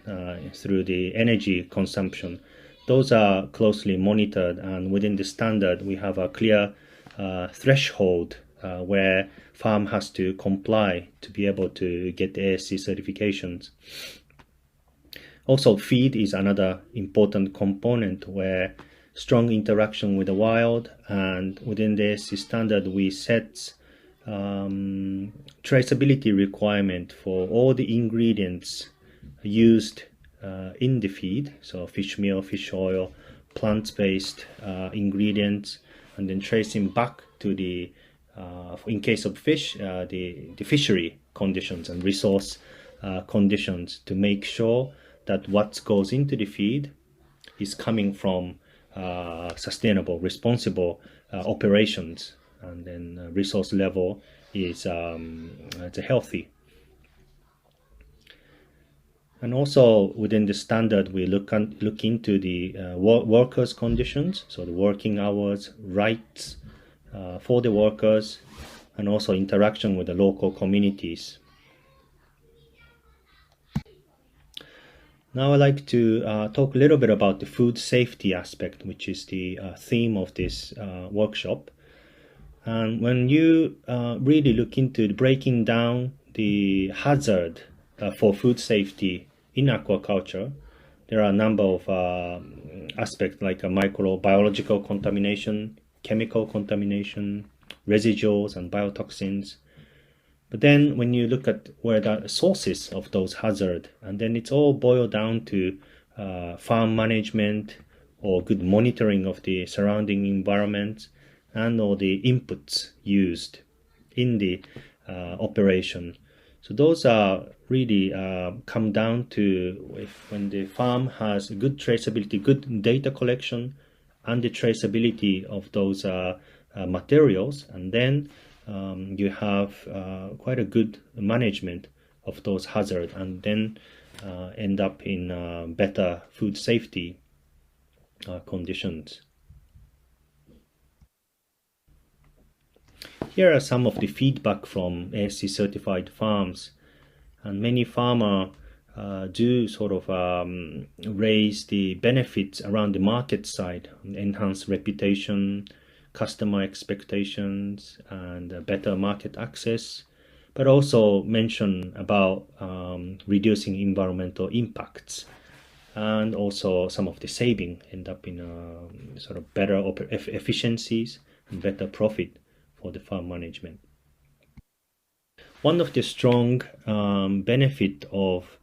through the energy consumption. Those are closely monitored, and within the standard we have a clear threshold where farm has to comply to be able to get the ASC certifications. Also, feed is another important component where strong interaction with the wild, and within the ASC standard we set traceability requirement for all the ingredients used in the feed, so fish meal, fish oil, plant-based ingredients, and then tracing back to the in case of fish, the fishery conditions and resource conditions to make sure that what goes into the feed is coming from sustainable, responsible operations, and then resource level is healthy. And also within the standard, we look into the workers' conditions, so the working hours, rights for the workers, and also interaction with the local communities. Now I'd like to talk a little bit about the food safety aspect, which is the theme of this workshop. And when you really look into breaking down the hazard for food safety in aquaculture, there are a number of aspects like microbiological contamination, chemical contamination, residuals and biotoxins. But then when you look at where the sources of those hazards, and then it's all boiled down to farm management or good monitoring of the surrounding environment and all the inputs used in the operation. So those are really come down to when the farm has good traceability, good data collection, and the traceability of those materials, and then you have quite a good management of those hazards, and then end up in better food safety conditions. Here are some of the feedback from ASC certified farms, and many farmers do sort of raise the benefits around the market side, enhance reputation, customer expectations, and better market access, but also mention about reducing environmental impacts, and also some of the saving end up in sort of better efficiencies and better profit for the farm management. One of the strong benefit of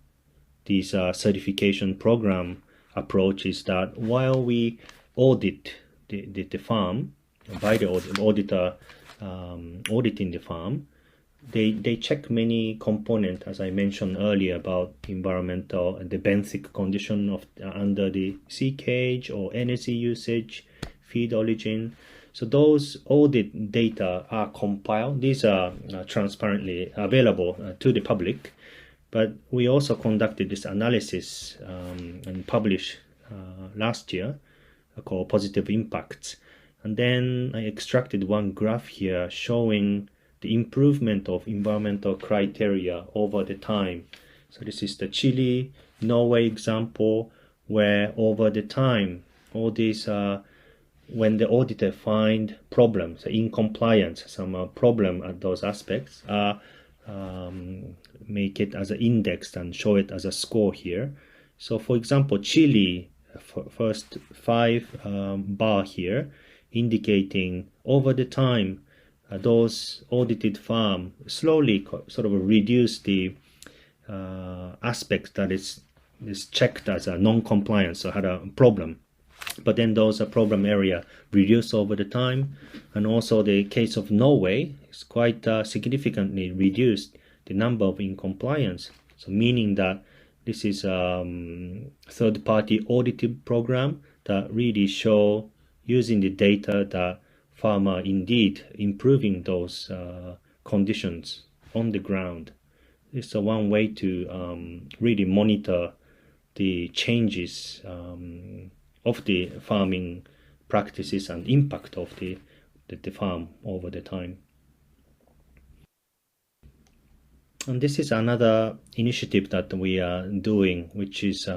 this certification program approach is that while we audit the farm by the auditor auditing the farm, they check many components, as I mentioned earlier, about environmental and the benthic condition of under the sea cage or energy usage, feed origin. So those audit data are compiled. These are transparently available to the public. But we also conducted this analysis and published last year called Positive Impacts. And then I extracted one graph here showing the improvement of environmental criteria over the time. So this is the Chile, Norway example, where over the time, all these, when the auditor find problems, incompliance, some problem at those aspects, make it as an index and show it as a score here. So for example, Chile, first 5 bar here, indicating over the time, those audited farm slowly sort of reduce the aspects that is checked as a non-compliance or had a problem. But then those problem area reduced over the time, and also the case of Norway is quite significantly reduced the number of incompliance. So meaning that this is third-party audited program that really show using the data that farmer indeed improving those conditions on the ground. It's one way to really monitor the changes of the farming practices and impact of the farm over the time. And this is another initiative that we are doing, which is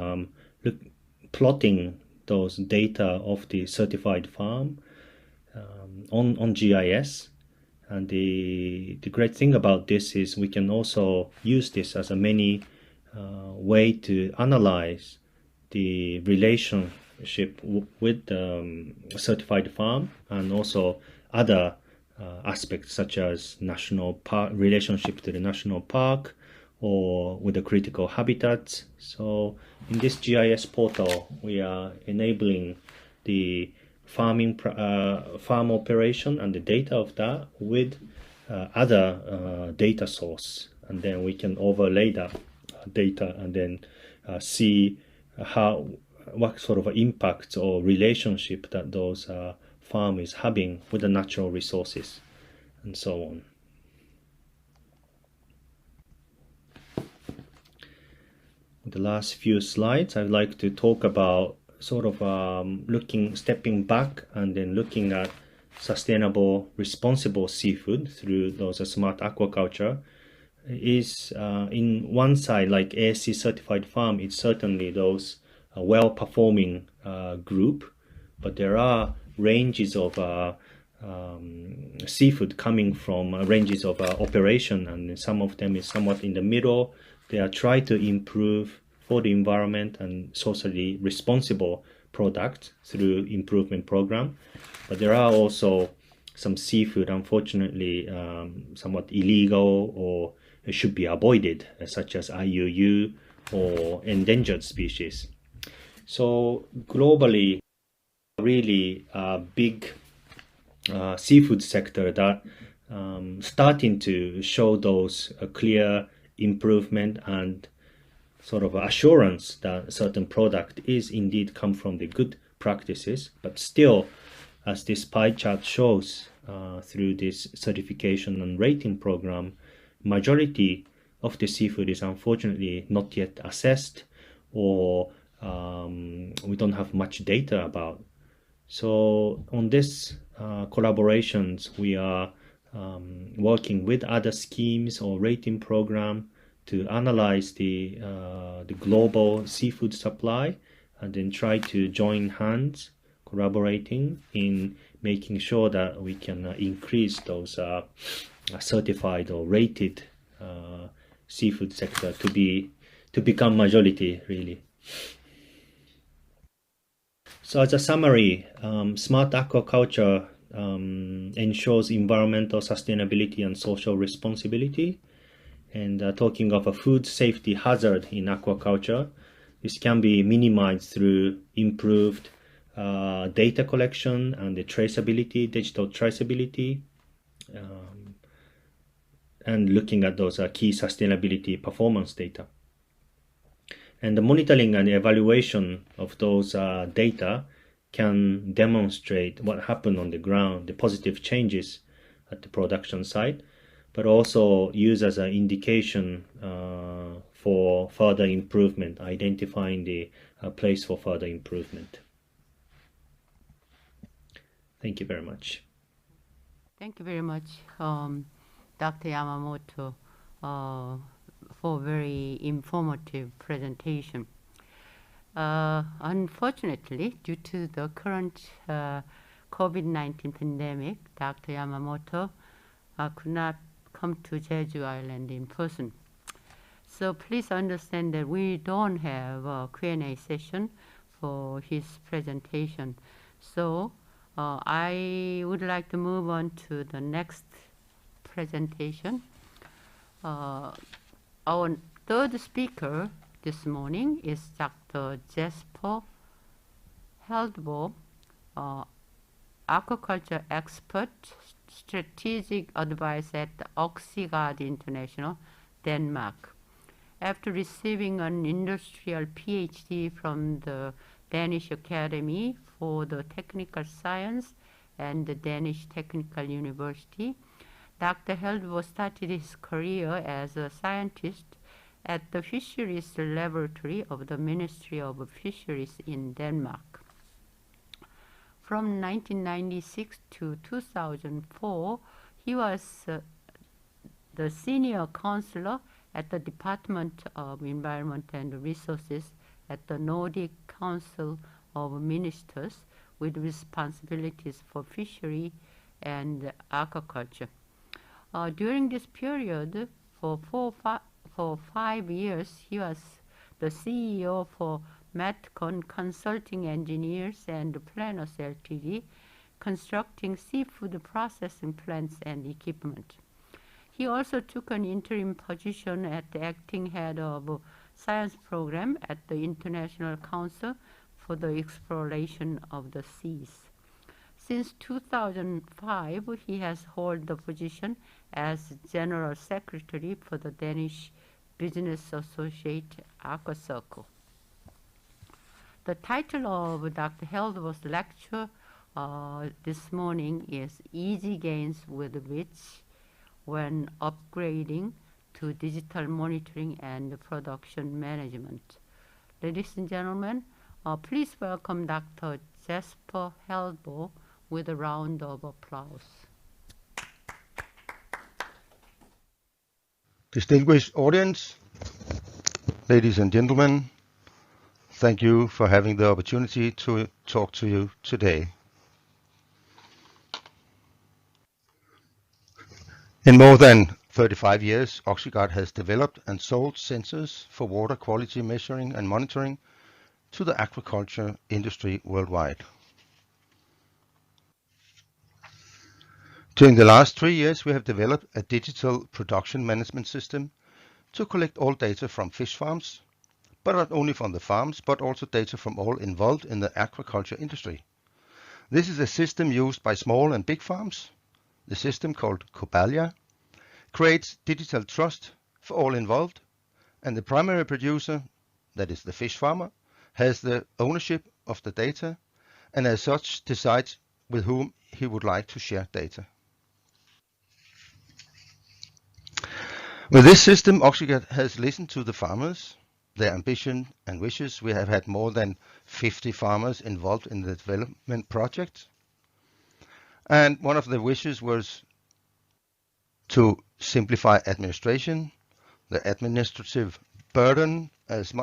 plotting those data of the certified farm on GIS. And the great thing about this is we can also use this as a many way to analyze the relationship with certified farm, and also other aspects such as national park, relationship to the national park, or with the critical habitats. So in this GIS portal, we are enabling the farm operation and the data of that with other data source, and then we can overlay that data and then see what sort of impact or relationship that those farm is having with the natural resources and so on. The last few slides, I'd like to talk about sort of stepping back and then looking at sustainable, responsible seafood through those smart aquaculture. Is in one side, like ASC certified farm, it's certainly those well-performing group, but there are ranges of seafood coming from ranges of operation, and some of them is somewhat in the middle. They are trying to improve for the environment and socially responsible products through improvement program. But there are also some seafood, unfortunately, somewhat illegal or should be avoided, such as IUU or endangered species. So globally, really a big seafood sector that starting to show those clear improvement and sort of assurance that certain product is indeed come from the good practices. But still, as this pie chart shows, through this certification and rating program, majority of the seafood is unfortunately not yet assessed, or we don't have much data about. So on this collaborations, we are working with other schemes or rating program to analyze the global seafood supply, and then try to join hands, collaborating in making sure that we can increase those certified or rated seafood sector to become majority, really. So as a summary, smart aquaculture ensures environmental sustainability and social responsibility. And talking of a food safety hazard in aquaculture, this can be minimized through improved data collection and the traceability, digital traceability, and looking at those key sustainability performance data. And the monitoring and evaluation of those data can demonstrate what happened on the ground, the positive changes at the production site, but also use as an indication for further improvement, identifying the place for further improvement. Thank you very much. Thank you very much, Dr. Yamamoto, for very informative presentation. Unfortunately, due to the current COVID-19 pandemic, Dr. Yamamoto could not come to Jeju Island in person. So please understand that we don't have a Q&A session for his presentation. So I would like to move on to the next presentation. Our third speaker this morning is Dr. Jesper Heldbo, aquaculture expert, strategic advisor at the OxyGuard International, Denmark. After receiving an industrial PhD from the Danish Academy for the Technical Science and the Danish Technical University, Dr. Heldbo started his career as a scientist at the Fisheries Laboratory of the Ministry of Fisheries in Denmark. From 1996 to 2004, he was the senior counselor at the Department of Environment and Resources at the Nordic Council of Ministers with responsibilities for fishery and aquaculture. During this period, for 5 years, he was the CEO for Metcon Consulting Engineers and Planners Ltd, constructing seafood processing plants and equipment. He also took an interim position at the acting head of science program at the International Council for the Exploration of the Seas. Since 2005, he has held the position as General Secretary for the Danish Business Associate AquaCircle. The title of Dr. Heldbo's lecture this morning is Easy Gains with which when upgrading to digital monitoring and production management. Ladies and gentlemen, please welcome Dr. Jesper Heldbo with a round of applause. Distinguished audience, ladies and gentlemen, thank you for having the opportunity to talk to you today. In more than 35 years, OxyGuard has developed and sold sensors for water quality measuring and monitoring to the aquaculture industry worldwide. During the last 3 years, we have developed a digital production management system to collect all data from fish farms, but not only from the farms, but also data from all involved in the aquaculture industry. This is a system used by small and big farms. The system, called Cobalia, creates digital trust for all involved, and the primary producer, that is the fish farmer, has the ownership of the data and as such decides with whom he would like to share data. With this system, OxyGuard has listened to the farmers, their ambition and wishes. We have had more than 50 farmers involved in the development project. And one of the wishes was to simplify administration, the administrative burden, as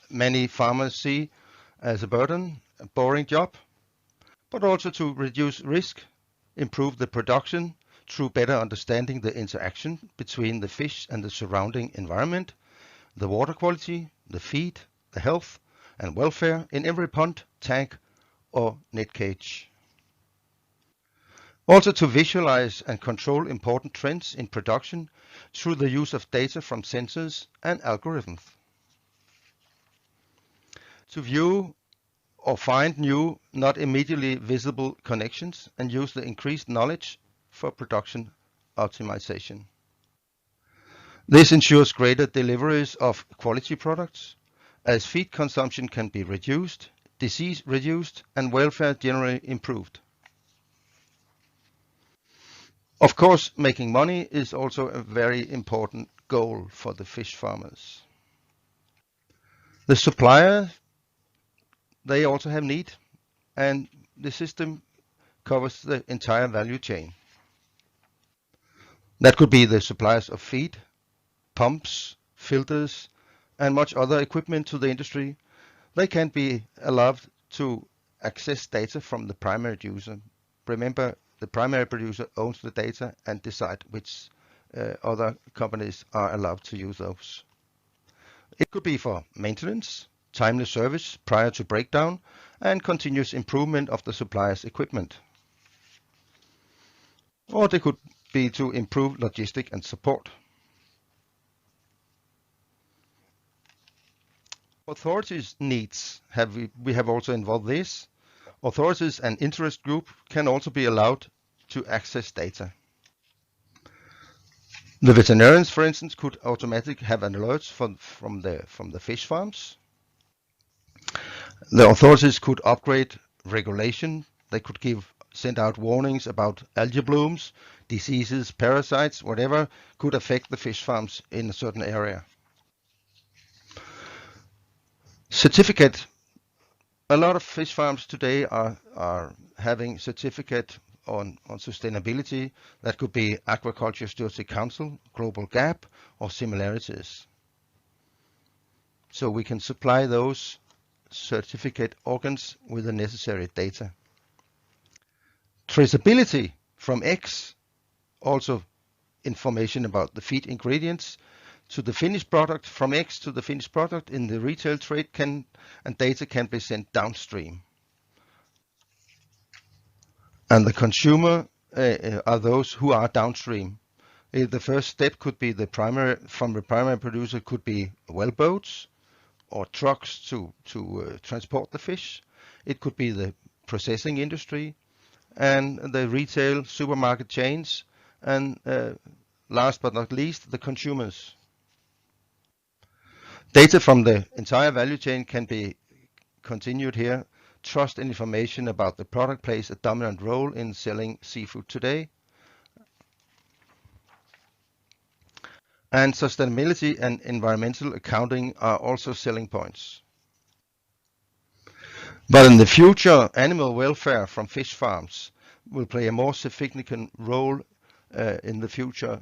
many farmers see as a burden, a boring job, but also to reduce risk, improve the production through better understanding the interaction between the fish and the surrounding environment, the water quality, the feed, the health and welfare in every pond, tank or net cage. Also to visualize and control important trends in production through the use of data from sensors and algorithms. To view or find new, not immediately visible connections and use the increased knowledge for production optimization. This ensures greater deliveries of quality products, as feed consumption can be reduced disease reduced, and welfare generally improved. Of course, making money is also a very important goal for the fish farmers. The suppliers, they also have need, and the system covers the entire value chain. That could be the suppliers of feed, pumps, filters, and much other equipment to the industry. They can be allowed to access data from the primary producer. Remember, the primary producer owns the data and decide which other companies are allowed to use those. It could be for maintenance, timely service prior to breakdown, and continuous improvement of the supplier's equipment. Or they could be to improve logistic and support. Authorities' needs, we have also involved this. Authorities and interest group can also be allowed to access data. The veterinarians, for instance, could automatically have alerts from the fish farms. The authorities could upgrade regulation. They could send out warnings about algae blooms, diseases, parasites, whatever could affect the fish farms in a certain area. Certificate. A lot of fish farms today are having certificate on sustainability. That could be Aquaculture Stewardship Council, Global Gap, or similarities. So we can supply those certificate organs with the necessary data. Traceability from X, also information about the feed ingredients to the finished product, from X to the finished product in the retail trade and data can be sent downstream. And the consumer are those who are downstream. The first step could be from the primary producer could be well boats or trucks to transport the fish. It could be the processing industry and the retail supermarket chains, and last but not least, the consumers. Data from the entire value chain can be continued here. Trust and information about the product plays a dominant role in selling seafood today. And sustainability and environmental accounting are also selling points. But in the future, animal welfare from fish farms will play a more significant role in the future.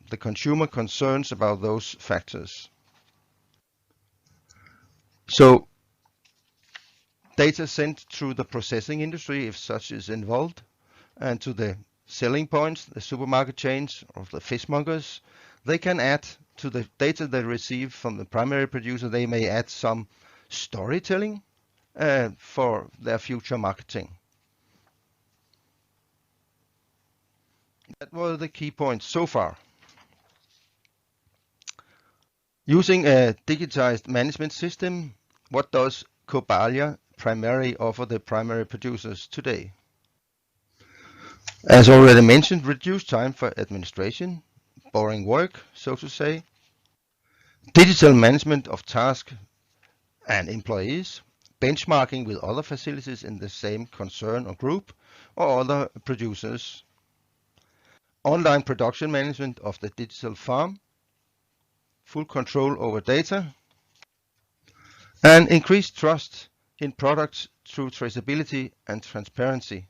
The consumer concerns about those factors. So data sent through the processing industry, if such is involved, and to the selling points, the supermarket chains or the fishmongers, they can add to the data they receive from the primary producer, they may add some storytelling for their future marketing. That were the key points so far. Using a digitized management system, what does Cobalia primarily offer the primary producers today? As already mentioned, reduced time for administration, boring work, so to say, digital management of tasks and employees, benchmarking with other facilities in the same concern or group or other producers, online production management of the digital farm, full control over data, and increased trust in products through traceability and transparency.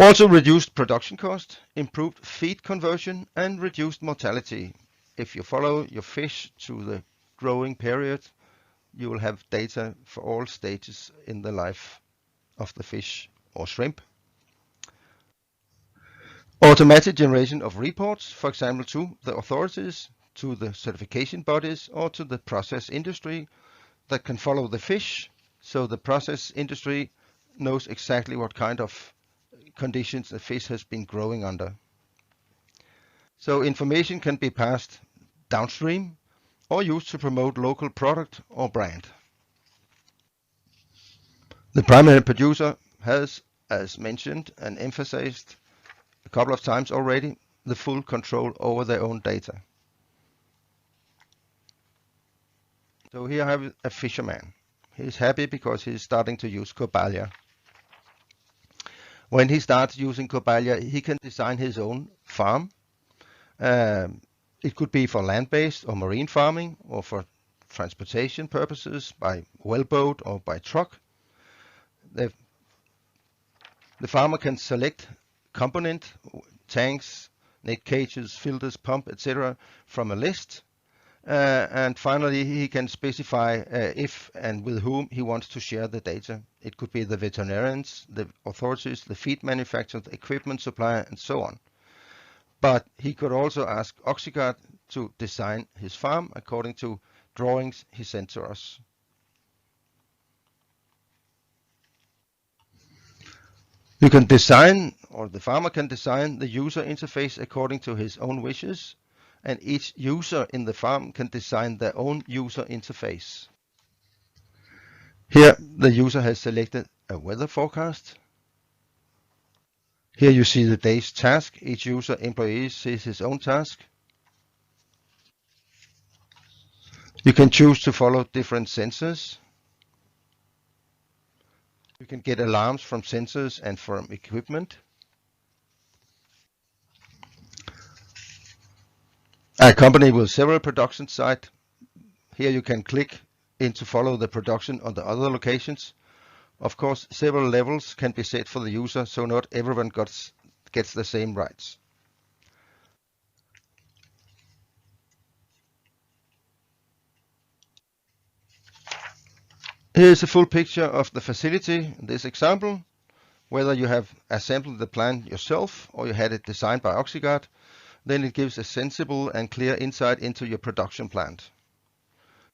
Also reduced production cost, improved feed conversion, and reduced mortality. If you follow your fish through the growing period, you will have data for all stages in the life of the fish or shrimp. Automatic generation of reports, for example, to the authorities, to the certification bodies, or to the process industry that can follow the fish. So the process industry knows exactly what kind of conditions the fish has been growing under. So information can be passed downstream or used to promote local product or brand. The primary producer has, as mentioned and emphasized a couple of times already, the full control over their own data. So here I have a fisherman. He's happy because he's starting to use Cobalier. When he starts using Cobalier, he can design his own farm. It could be for land-based or marine farming, or for transportation purposes by wellboat or by truck. The farmer can select component, tanks, net cages, filters, pump, etc. from a list. And finally, he can specify if and with whom he wants to share the data. It could be the veterinarians, the authorities, the feed manufacturers, the equipment supplier, and so on. But he could also ask OxyGuard to design his farm according to drawings he sent to us. You can design, or the farmer can design, the user interface according to his own wishes, and each user in the farm can design their own user interface. Here the user has selected a weather forecast. Here you see the day's task. Each user employee sees his own task. You can choose to follow different sensors. You can get alarms from sensors and from equipment. A company with several production sites. Here you can click in to follow the production on the other locations. Of course, several levels can be set for the user, so not everyone gets the same rights. Here's a full picture of the facility in this example. Whether you have assembled the plan yourself or you had it designed by OxyGuard, then it gives a sensible and clear insight into your production plant.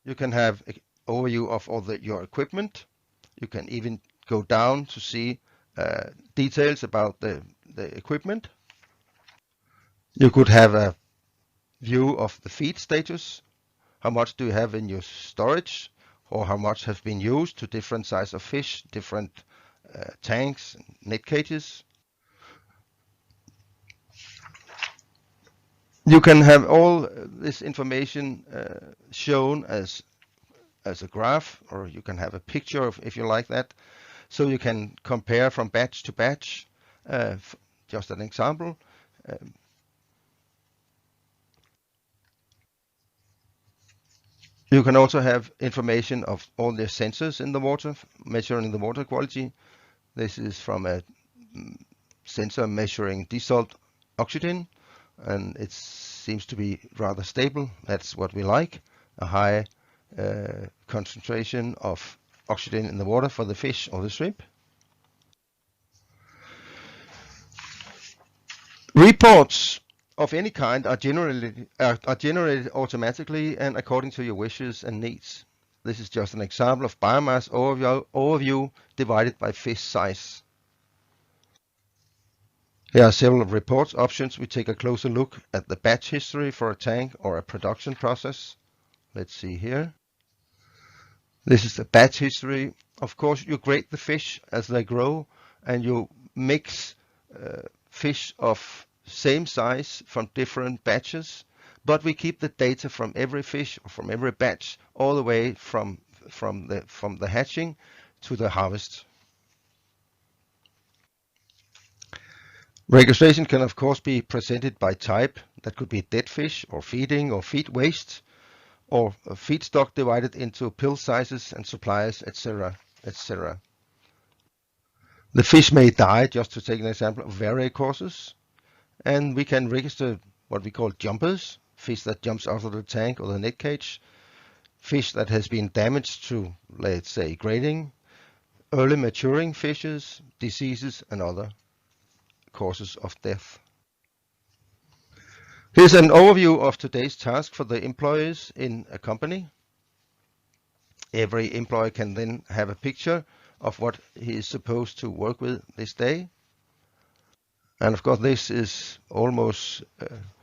You can have an overview of all your equipment. You can even go down to see details about the equipment. You could have a view of the feed status. How much do you have in your storage, or how much has been used to different size of fish, different tanks, net cages. You can have all this information shown as a graph, or you can have a picture if you like that, so you can compare from batch to batch. Just an example. You can also have information of all the sensors in the water, measuring the water quality. This is from a sensor measuring dissolved oxygen, and it seems to be rather stable. That's what we like, a high concentration of oxygen in the water for the fish or the shrimp. Reports of any kind are generated automatically and according to your wishes and needs. This is just an example of biomass overview divided by fish size. Here are several reports options. We take a closer look at the batch history for a tank or a production process. Let's see here. This is the batch history. Of course, you grade the fish as they grow, and you mix fish of same size from different batches, but we keep the data from every fish or from every batch all the way from the hatching to the harvest. Registration can of course be presented by type. That could be dead fish or feeding or feed waste, or feedstock divided into pill sizes and suppliers, etc., etc. The fish may die, just to take an example, of various causes, and we can register what we call jumpers, fish that jumps out of the tank or the net cage, fish that has been damaged through, let's say, grading, early maturing fishes, diseases, and other causes of death. Here's an overview of today's task for the employees in a company. Every employee can then have a picture of what he is supposed to work with this day. And of course, this is almost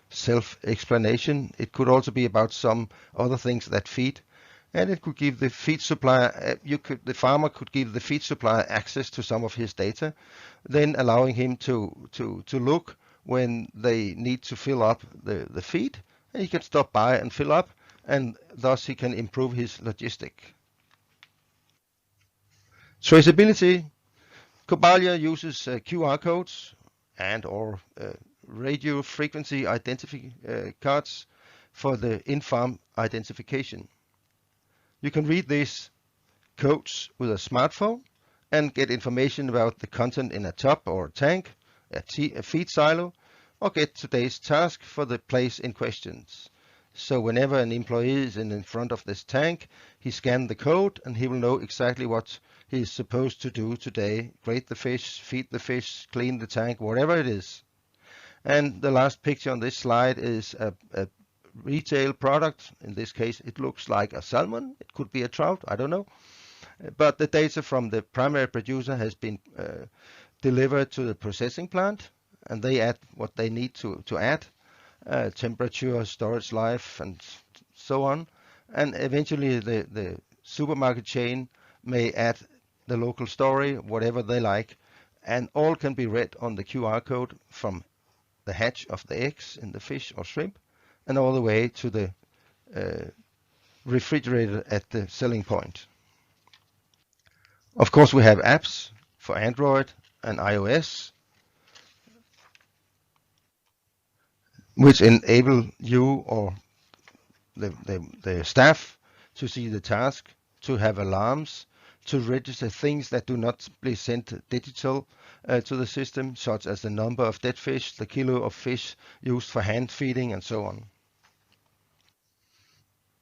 self-explanation. It could also be about some other things that feed, and it could give the feed supplier. The farmer could give the feed supplier access to some of his data, then allowing him to look when they need to fill up the feed, and he can stop by and fill up, and thus he can improve his logistic. Traceability. Cobalia uses QR codes and or radio frequency identification cards for the in-farm identification. You can read these codes with a smartphone and get information about the content in a tub or a tank, a feed silo, or get today's task for the place in questions. So whenever an employee is in front of this tank, he scans the code and he will know exactly what he is supposed to do today. Grate the fish, feed the fish, clean the tank, whatever it is. And the last picture on this slide is a retail product. In this case, it looks like a salmon. It could be a trout, I don't know. But the data from the primary producer has been delivered to the processing plant, and they add what they need to add, temperature, storage life, and so on. And eventually the supermarket chain may add the local story, whatever they like, and all can be read on the QR code from the hatch of the eggs in the fish or shrimp and all the way to the refrigerator at the selling point. Of course, we have apps for Android and iOS, which enable you or the staff to see the task, to have alarms, to register things that do not be sent digital to the system, such as the number of dead fish, the kilo of fish used for hand feeding, and so on.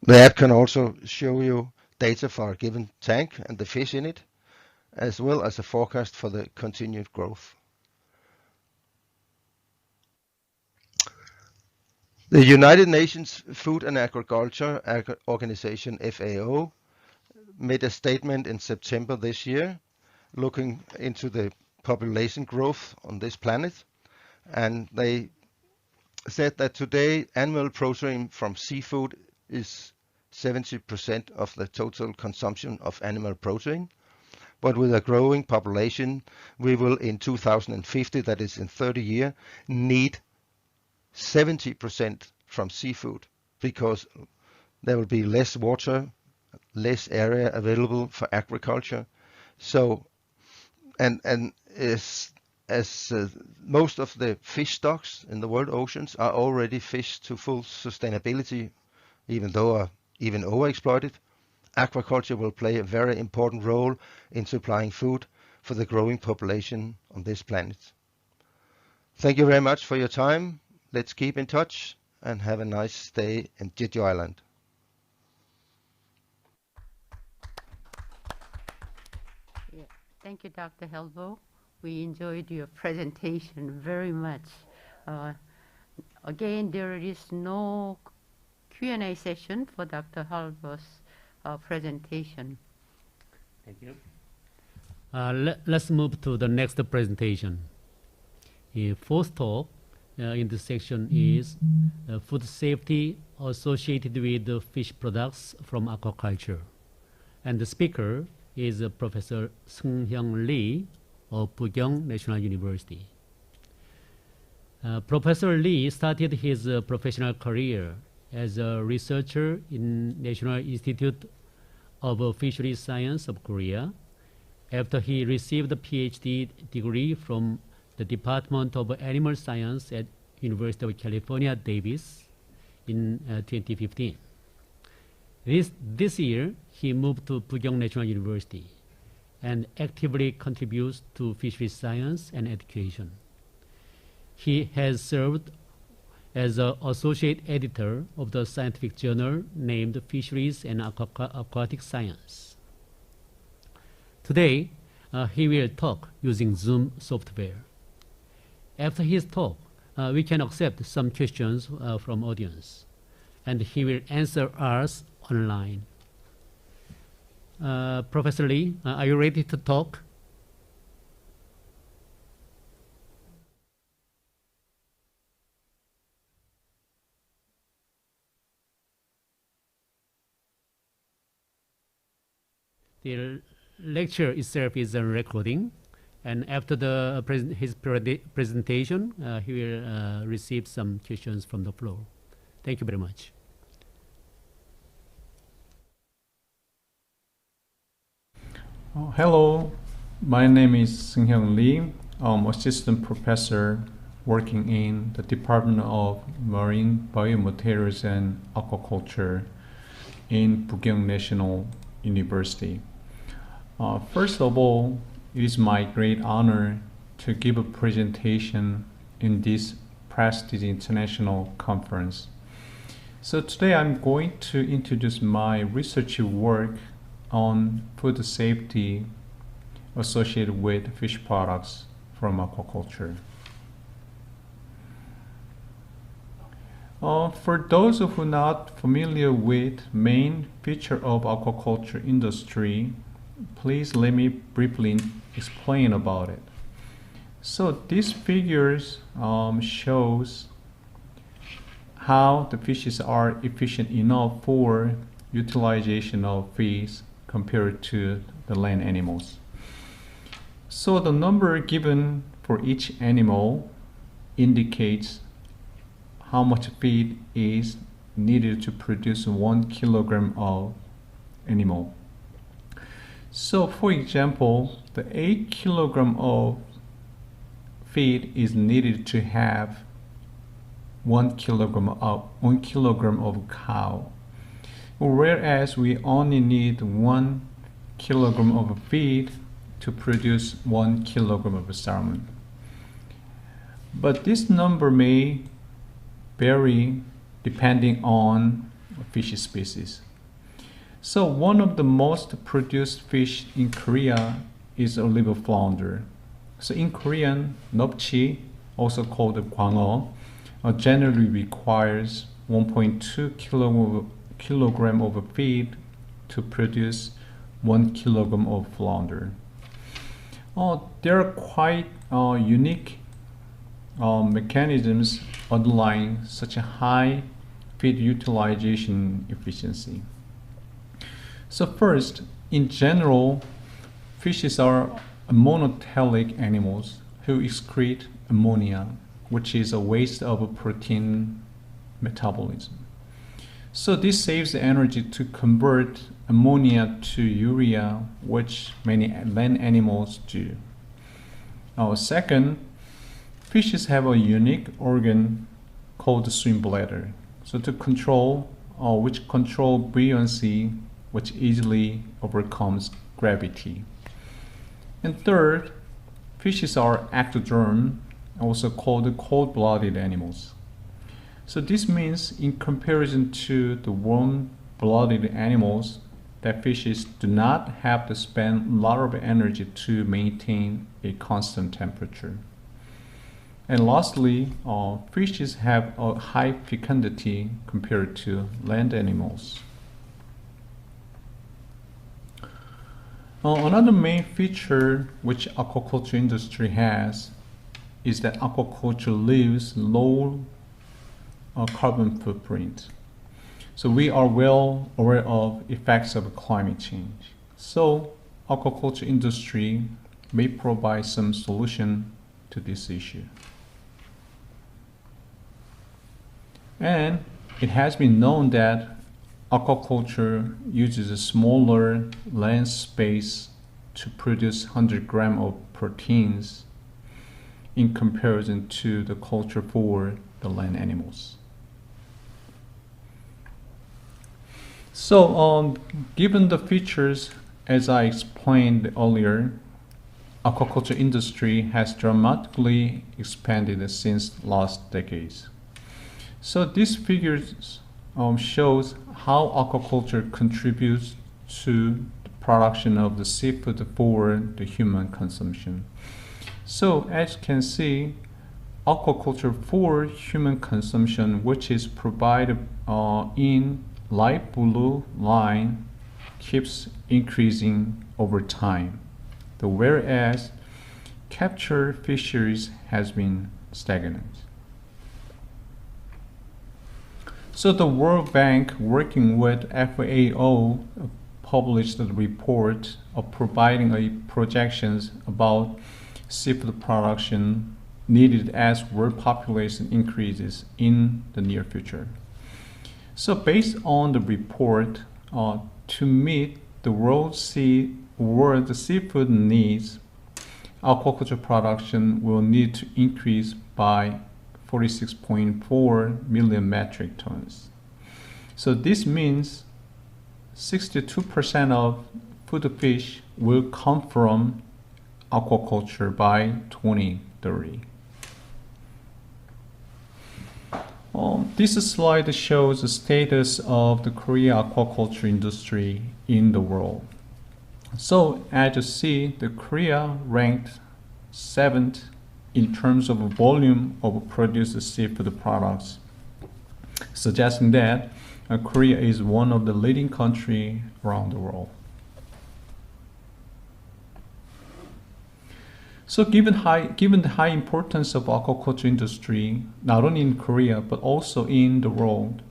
The app can also show you data for a given tank and the fish in it, as well as a forecast for the continued growth. The United Nations Food and Agriculture Organization, FAO, made a statement in September this year looking into the population growth on this planet, and they said that today animal protein from seafood is 70% of the total consumption of animal protein. But with a growing population, we will in 2050, that is in 30 years, need 70% from seafood because there will be less water, less area available for agriculture. So, and as most of the fish stocks in the world oceans are already fished to full sustainability, even though are even overexploited, aquaculture will play a very important role in supplying food for the growing population on this planet. Thank you very much for your time. Let's keep in touch and have a nice day in Jeju Island. Yeah. Thank you, Dr. Heldbo. We enjoyed your presentation very much. Again, there is no Q&A session for Dr. Heldbo's presentation. Thank you. Let's move to the next presentation. The fourth talk in this section is food safety associated with fish products from aquaculture. And the speaker is Professor Seunghyung Lee of Pukyong National University. Professor Lee started his professional career as a researcher in National Institute of Fisheries Science of Korea after he received a PhD degree from the Department of Animal Science at University of California, Davis in 2015. This year, he moved to Pukyong National University and actively contributes to fisheries science and education. He has served as an associate editor of the scientific journal named Fisheries and Aquatic Science. Today, he will talk using Zoom software. After his talk, we can accept some questions from audience, and he will answer us online. Professor Lee, are you ready to talk? The lecture itself is a recording, and after his presentation, he will receive some questions from the floor. Thank you very much. Hello, my name is Seunghyung Lee. I'm assistant professor working in the Department of Marine Biomaterials and Aquaculture in Pukyong National University. First of all, it is my great honor to give a presentation in this prestigious international conference. So today I'm going to introduce my research work on food safety associated with fish products from aquaculture. For those who are not familiar with main feature of aquaculture industry, please let me briefly explain about it. So these figures shows how the fishes are efficient enough for utilization of fish compared to the land animals. So the number given for each animal indicates how much feed is needed to produce 1 kilogram of animal. So for example, the 8 kilogram of feed is needed to have 1 kilogram of cow, whereas we only need 1 kilogram of feed to produce 1 kilogram of salmon. But this number may vary depending on fish species. So one of the most produced fish in Korea is a liver flounder. So in Korean, nopchi, also called gwangeo, generally requires 1.2 kilogram of feed to produce 1 kilogram of flounder. There are quite unique mechanisms underlying such a high feed utilization efficiency. So first, in general, fishes are monotelic animals who excrete ammonia, which is a waste of protein metabolism. So this saves the energy to convert ammonia to urea, which many land animals do. Second, fishes have a unique organ called the swim bladder. So to control, which control buoyancy, which easily overcomes gravity. And third, fishes are ectoderm, also called cold-blooded animals. So this means in comparison to the warm-blooded animals, that fishes do not have to spend a lot of energy to maintain a constant temperature. And lastly, fishes have a high fecundity compared to land animals. Another main feature which aquaculture industry has is that aquaculture leaves low carbon footprint. So we are well aware of effects of climate change. So aquaculture industry may provide some solution to this issue. And it has been known that aquaculture uses a smaller land space to produce 100 grams of proteins in comparison to the culture for the land animals. So given the features as I explained earlier, aquaculture industry has dramatically expanded since last decades. So these figures shows how aquaculture contributes to the production of the seafood for the human consumption. So as you can see, aquaculture for human consumption, which is provided in light blue line, keeps increasing over time, whereas capture fisheries has been stagnant. So the World Bank, working with FAO, published a report of providing projections about seafood production needed as world population increases in the near future. So based on the report, to meet the world sea world seafood needs, aquaculture production will need to increase by 46.4 million metric tons. So this means 62% of food fish will come from aquaculture by 2030. This slide shows the status of the Korea aquaculture industry in the world. So as you see, the Korea ranked 7th in terms of volume of produced seafood products, suggesting that Korea is one of the leading countries around the world. So given the high importance of aquaculture industry, not only in Korea but also in the world,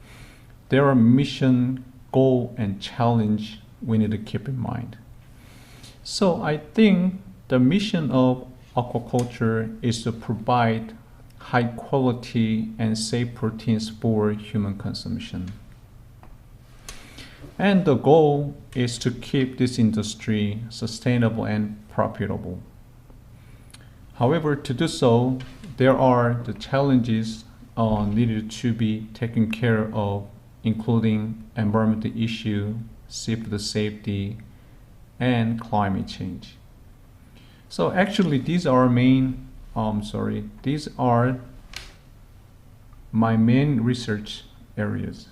there are mission, goal, and challenge we need to keep in mind. So I think the mission of aquaculture is to provide high quality and safe proteins for human consumption. And the goal is to keep this industry sustainable and profitable. However, to do so, there are the challenges needed to be taken care of, including environmental issue, seafood safety, and climate change. So actually, these are my main research areas.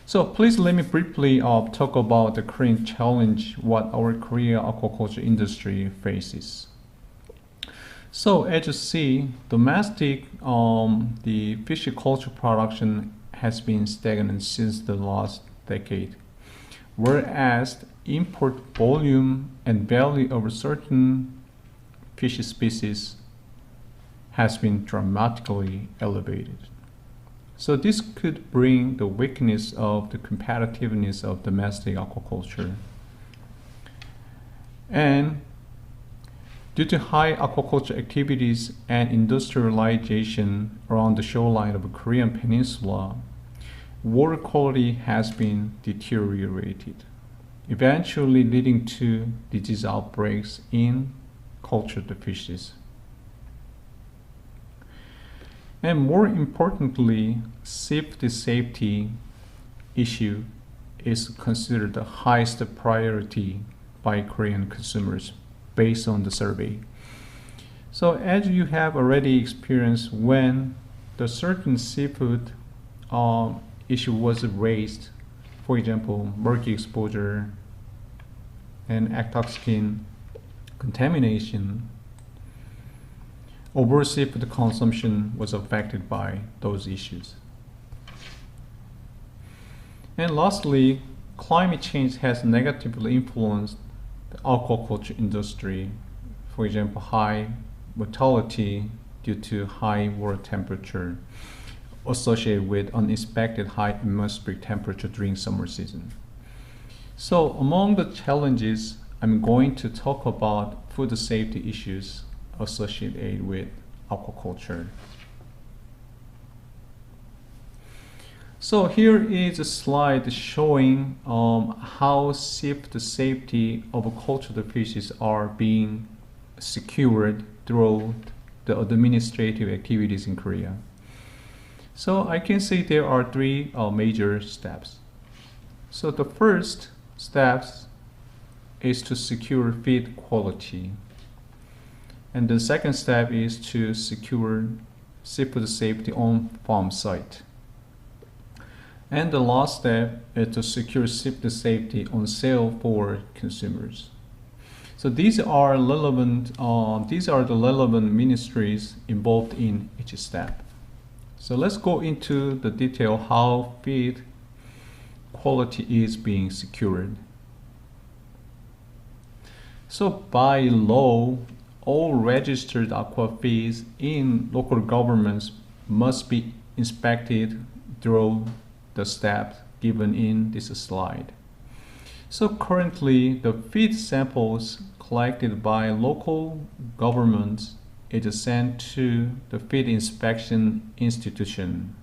So please let me briefly talk about the current challenge what our Korea aquaculture industry faces. So as you see, domestic the pisciculture production has been stagnant since the last decade, whereas import volume and value of certain fish species has been dramatically elevated. So this could bring the weakness of the competitiveness of domestic aquaculture. And due to high aquaculture activities and industrialization around the shoreline of the Korean peninsula, water quality has been deteriorated, eventually leading to disease outbreaks in cultured fishes. And more importantly, seafood safety issue is considered the highest priority by Korean consumers based on the survey. So as you have already experienced, when the certain seafood issue was raised, for example, mercury exposure and aflatoxin contamination, overall seafood consumption was affected by those issues. And lastly, climate change has negatively influenced the aquaculture industry. For example, high mortality due to high water temperature associated with unexpected high atmospheric temperature during summer season. So among the challenges, I'm going to talk about food safety issues associated with aquaculture. So here is a slide showing how the safety of cultured fishes are being secured through the administrative activities in Korea. So I can say there are three major steps. So the first step is to secure feed quality. And the second step is to secure seafood safety on farm site. And the last step is to secure seafood safety on sale for consumers. So these are the relevant ministries involved in each step. So let's go into the detail how feed quality is being secured. So by law, all registered aqua feeds in local governments must be inspected through the steps given in this slide. So currently, the feed samples collected by local governments is sent to the feed inspection institution.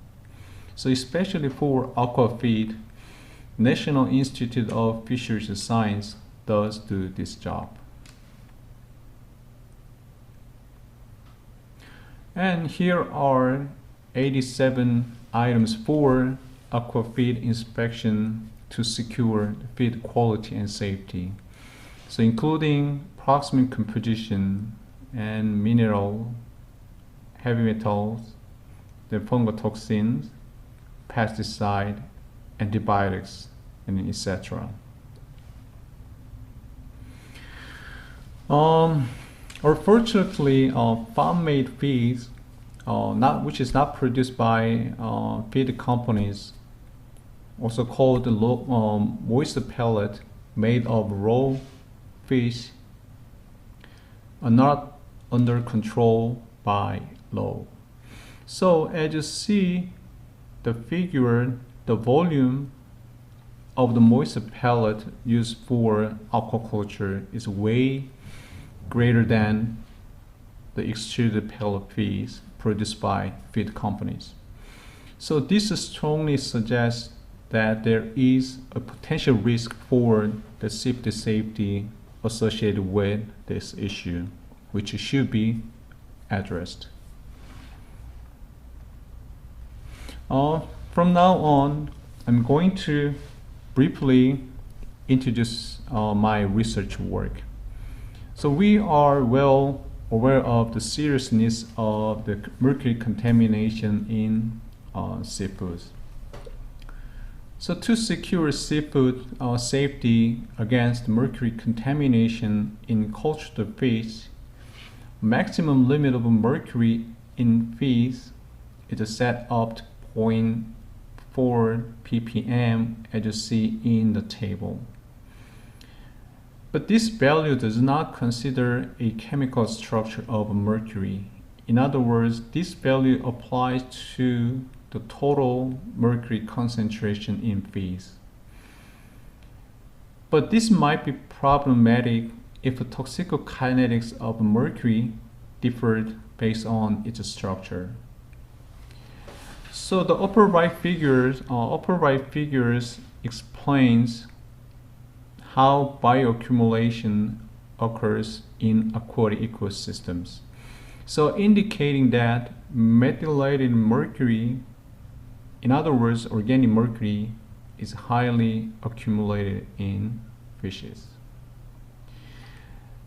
So especially for aqua feed, National Institute of Fisheries Science does do this job. And here are 87 items for aquafeed inspection to secure feed quality and safety. So including proximate composition and mineral, heavy metals, the fungal toxins, pesticide, antibiotics, and etc. Unfortunately, farm-made feeds, which is not produced by feed companies, also called moisture pellet, made of raw fish, are not under control by law. So as you see the figure, the volume of the moisture pellet used for aquaculture is way greater than the extruded pellet feeds produced by feed companies. So this strongly suggests that there is a potential risk for the safety associated with this issue, which should be addressed. From now on, I'm going to briefly introduce my research work. So we are well aware of the seriousness of the mercury contamination in seafoods. So to secure seafood safety against mercury contamination in cultured fish, maximum limit of mercury in fish is set up to 0.4 ppm, as you see in the table. But this value does not consider a chemical structure of mercury. In other words, this value applies to the total mercury concentration in fish. But this might be problematic if the toxicokinetics of mercury differed based on its structure. So the upper right figures explains how bioaccumulation occurs in aquatic ecosystems. So indicating that methylated mercury, in other words, organic mercury, is highly accumulated in fishes.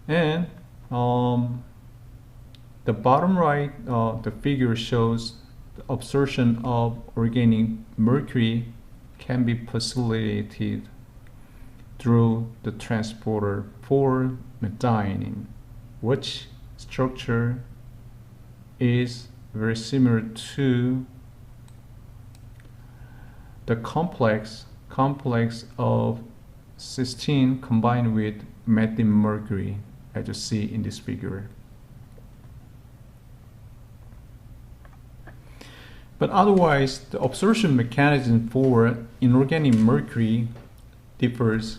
And the bottom right, the figure shows the absorption of organic mercury can be facilitated through the transporter for methionine, which structure is very similar to the complex of cysteine combined with methylmercury, as you see in this figure. But otherwise, the absorption mechanism for inorganic mercury differs,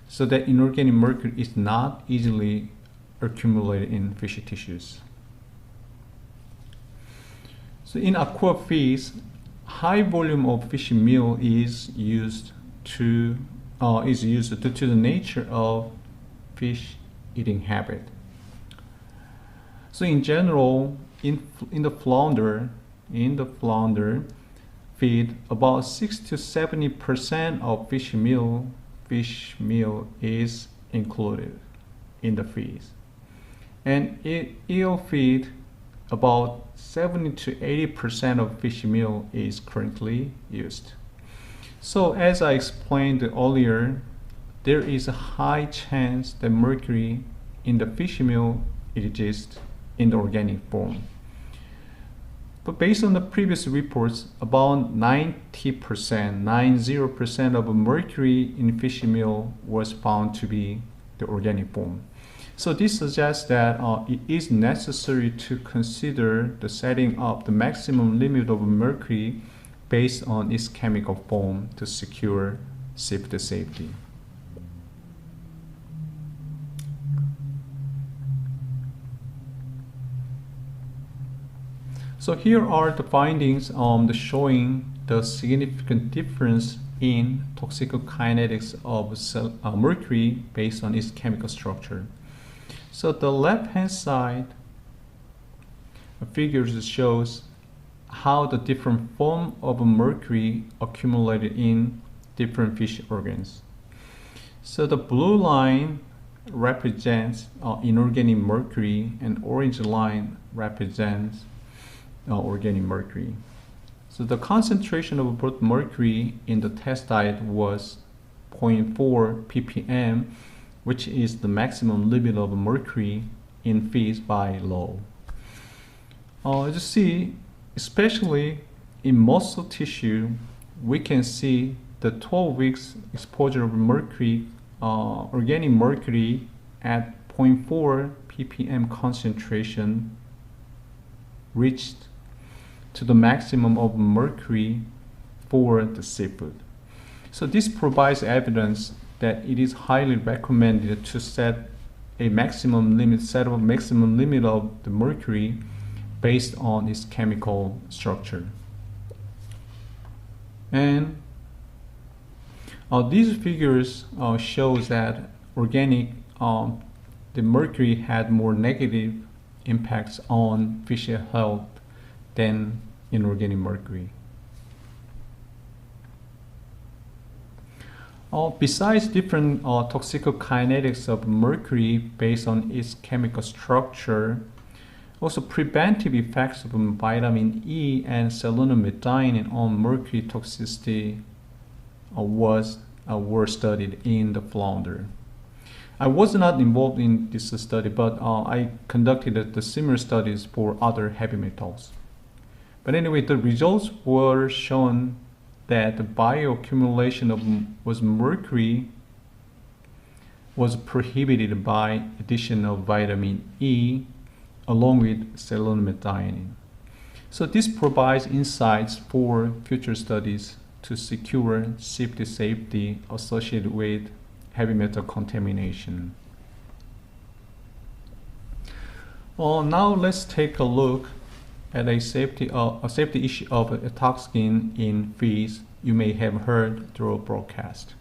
so that inorganic mercury is not easily accumulated in fish tissues. So in aqua feeds, high volume of fish meal is used due to the nature of fish eating habit. So in general, in the flounder feed, about 60 to 70% of fish meal is included in the feeds. And eel feed, about 70 to 80% of fish meal is currently used. So as I explained earlier, there is a high chance that mercury in the fish meal exists in the organic form. But based on the previous reports, about 90% of mercury in fish meal was found to be the organic form. So this suggests that it is necessary to consider the setting up the maximum limit of mercury based on its chemical form to secure seafood safety. So here are the findings showing the significant difference in toxicokinetics of mercury based on its chemical structure. So the left-hand side figures shows how the different form of mercury accumulated in different fish organs. So the blue line represents inorganic mercury and orange line represents organic mercury. So the concentration of both mercury in the test diet was 0.4 ppm, which is the maximum limit of mercury in fish by law. As you see, especially in muscle tissue, we can see the 12 weeks exposure of mercury, organic mercury at 0.4 ppm concentration reached to the maximum of mercury for the seafood. So this provides evidence that it is highly recommended to set a maximum limit of the mercury based on its chemical structure. And these figures shows that organic, the mercury had more negative impacts on fish health than inorganic mercury. Besides different toxicokinetics of mercury based on its chemical structure, also preventive effects of vitamin E and selenomethionine on mercury toxicity were studied in the flounder. I was not involved in this study, but I conducted the similar studies for other heavy metals. But anyway, the results were shown that the bioaccumulation of mercury was prohibited by addition of vitamin E along with selenomethionine. So this provides insights for future studies to secure safety associated with heavy metal contamination. Now let's take a look at a safety issue of atoxin in fish you may have heard through a broadcast.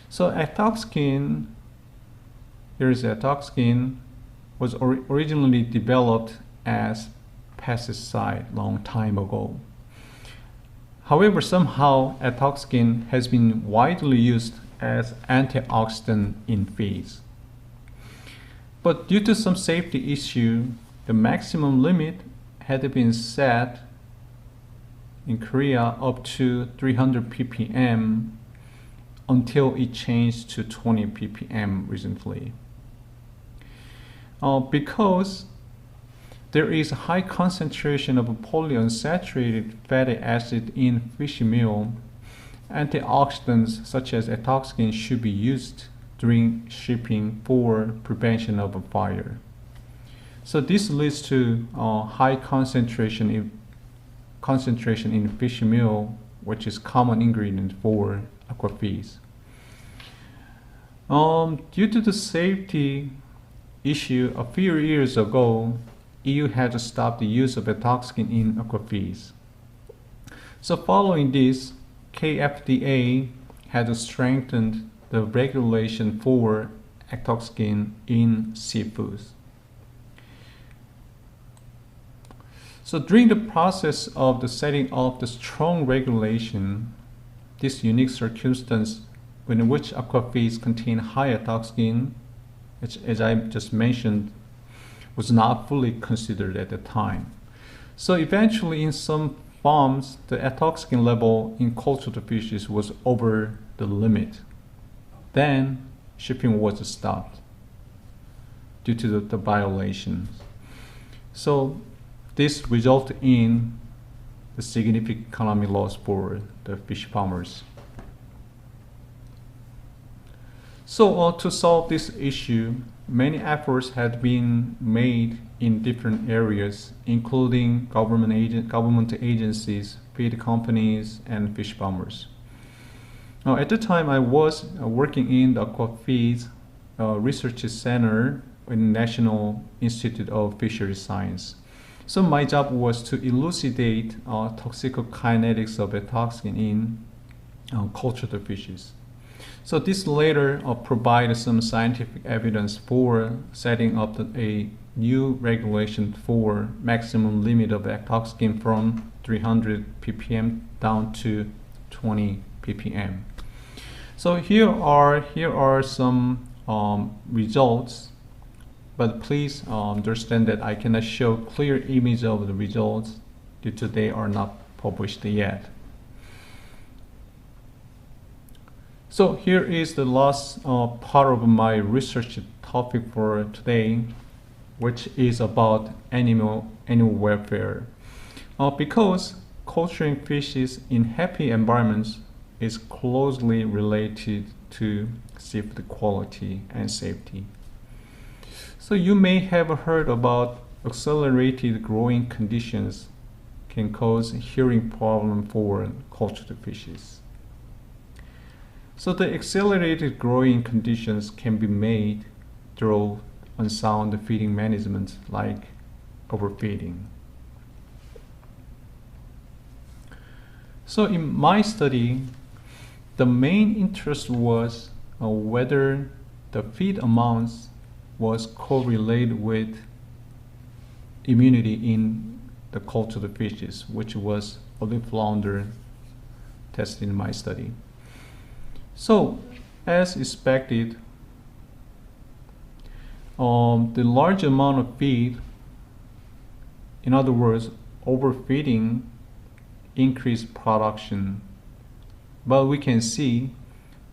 So atoxin, was originally developed as pesticide long time ago. However, somehow atoxin has been widely used as antioxidant in fish. But due to some safety issue, the maximum limit had been set in Korea up to 300 ppm until it changed to 20 ppm recently. Because there is a high concentration of polyunsaturated fatty acid in fish meal, antioxidants such as atoxin should be used during shipping for prevention of a fire. So this leads to high concentration in fish meal, which is common ingredient for aquafish. Due to the safety issue a few years ago, EU had to stop the use of atoxin in aquafish. So following this, KFDA had strengthened the regulation for atoxin in seafoods. So during the process of the setting up the strong regulation, this unique circumstance in which aquafish contain high atoxin, as I just mentioned, was not fully considered at the time. So eventually in some farms, the atoxin level in cultured fishes was over the limit. Then shipping was stopped due to the violations. So this resulted in the significant economic loss for the fish farmers. So to solve this issue, many efforts had been made in different areas, including government agencies, feed companies, and fish farmers. Now, at the time, I was working in the Aquafish Research Center in National Institute of Fisheries Science. So my job was to elucidate toxicokinetics of atoxin in culture the fishes. So this later provides some scientific evidence for setting up a new regulation for maximum limit of ectoxin from 300 ppm down to 20 ppm. So here are some results, but please understand that I cannot show clear image of the results due to they are not published yet. So here is the last part of my research topic for today, which is about animal welfare. Because culturing fishes in happy environments is closely related to seafood quality and safety. So you may have heard about accelerated growing conditions can cause hearing problem for cultured fishes. So the accelerated growing conditions can be made through unsound feeding management like overfeeding. So in my study, the main interest was whether the feed amounts was correlated with immunity in the cultured fishes, which was olive flounder tested in my study. So, as expected, the large amount of feed, in other words, overfeeding, increased production. But we can see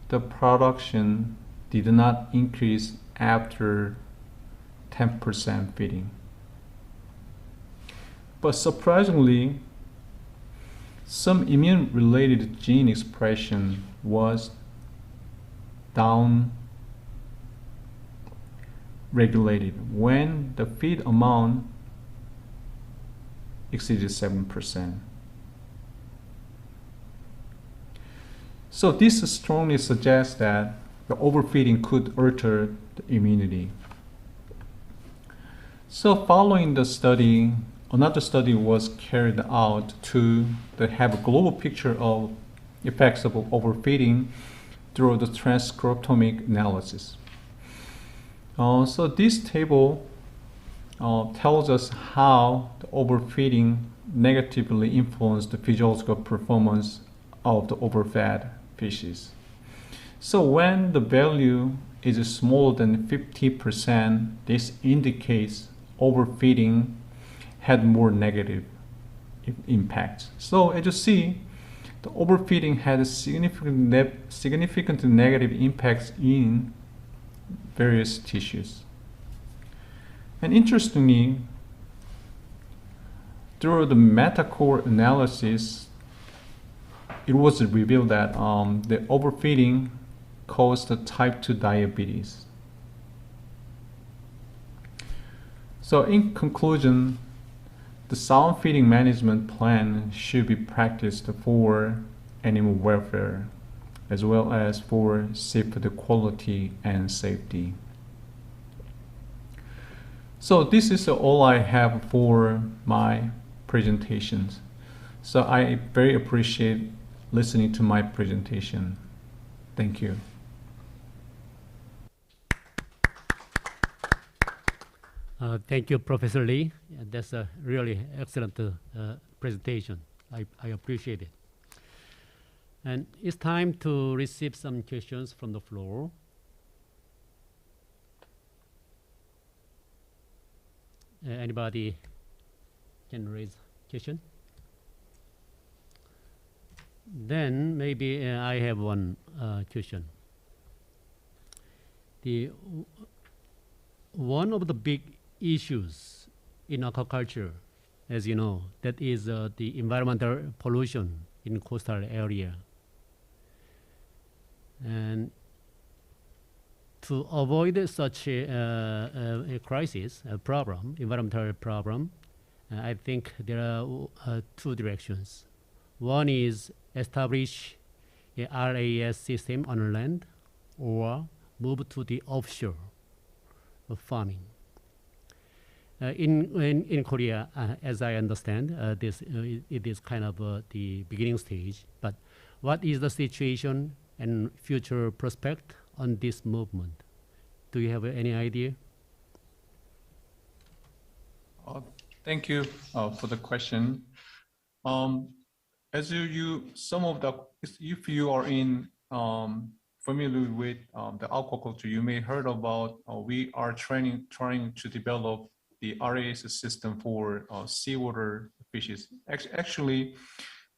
the production did not increase after 10% feeding. But surprisingly, some immune-related gene expression was down regulated when the feed amount exceeded 7%. So this strongly suggests that the overfeeding could alter the immunity. So following the study, another study was carried out to have a global picture of effects of overfeeding through the transcriptomic analysis. So this table tells us how the overfeeding negatively influenced the physiological performance of the overfed fishes. So when the value is smaller than 50%, this indicates overfeeding had more negative impact. So as you see, the overfeeding had a significant negative impacts in various tissues. And interestingly, through the meta-core analysis, it was revealed that the overfeeding caused the type 2 diabetes. So in conclusion, the sound feeding management plan should be practiced for animal welfare as well as for seafood quality and safety. So this is all I have for my presentations. So I very appreciate listening to my presentation. Thank you. Thank you, Professor Lee. That's a really excellent presentation. I appreciate it. And it's time to receive some questions from the floor. Anybody can raise a question? Then maybe I have one question. One of the big issues in aquaculture, as you know, that is the environmental pollution in coastal area. And to avoid such a crisis, a problem, environmental problem, I think there are two directions. One is establish a RAS system on land or move to the offshore farming. In Korea, as I understand, it is kind of the beginning stage. But What is the situation and future prospect on this movement? Do you have any idea? Thank you for the question. As if you are familiar with the aquaculture, you may heard about we are trying to develop the RAS system for seawater fishes. Actually,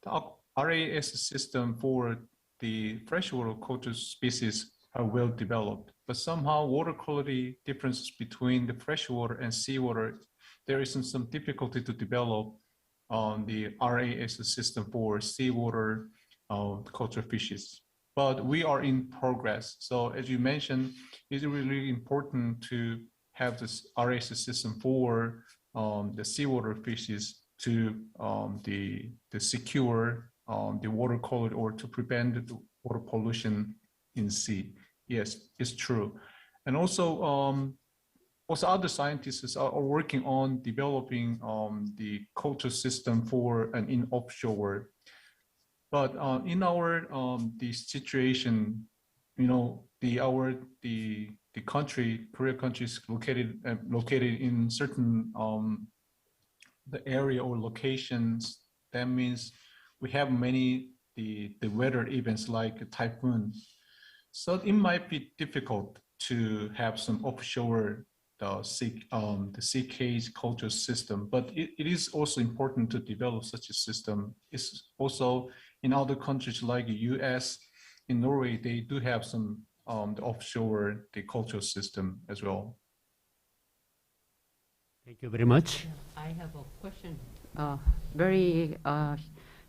the RAS system for the freshwater culture species are well developed, but somehow water quality differences between the freshwater and seawater, there is some difficulty to develop the RAS system for seawater culture fishes. But we are in progress. So as you mentioned, it's really important to have this RAS system for the seawater fishes to secure the water quality or to prevent the water pollution in sea. Yes, it's true. And also other scientists are working on developing the culture system for an in offshore. But in our the situation, you know, the country, Korea country is located in certain the area or locations. That means we have many the weather events like a typhoon. So it might be difficult to have some offshore the sea cage culture system, but it is also important to develop such a system. It's also in other countries like the US, in Norway, they do have some the offshore the culture system as well. Thank you very much. I have a question, very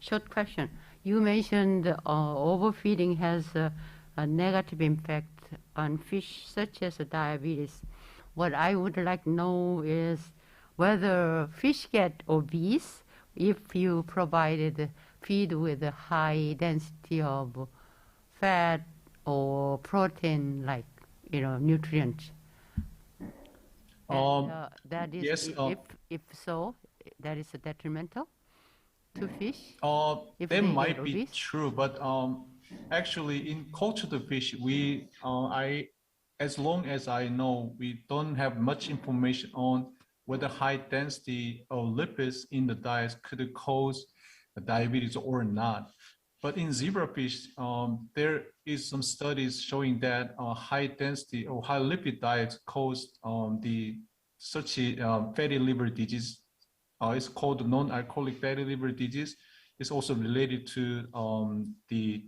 short question. You mentioned overfeeding has a negative impact on fish such as diabetes. What I would like to know is whether fish get obese if you provided feed with a high density of fat or protein, like, you know, nutrients. That is, yes, if so, that is detrimental to fish. That might be true, but actually in cultured fish, as long as I know, we don't have much information on whether high density of lipids in the diet could cause diabetes or not. But in zebrafish, there is some studies showing that high density or high lipid diets cause such a fatty liver disease. It's called non-alcoholic fatty liver disease. It's also related to the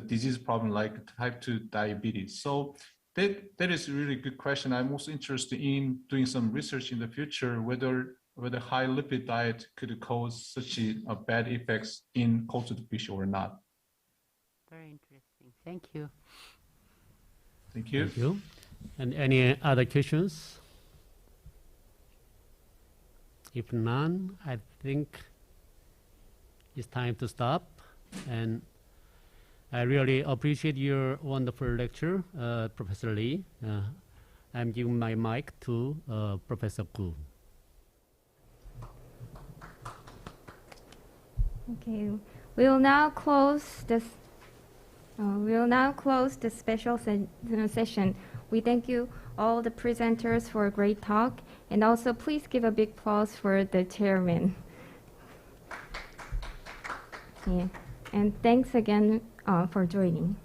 disease problem like type 2 diabetes. So that is a really good question. I'm also interested in doing some research in the future whether high lipid diet could cause such a bad effects in cultured fish or not. Very interesting. Thank you. Thank you. Thank you. And any other questions? If none, I think it's time to stop. And I really appreciate your wonderful lecture, Professor Lee. I'm giving my mic to Professor Koo. Okay, we will now close this. We will now close the special session. We thank you all the presenters for a great talk, and also please give a big applause for the chairman. Yeah. And thanks again for joining.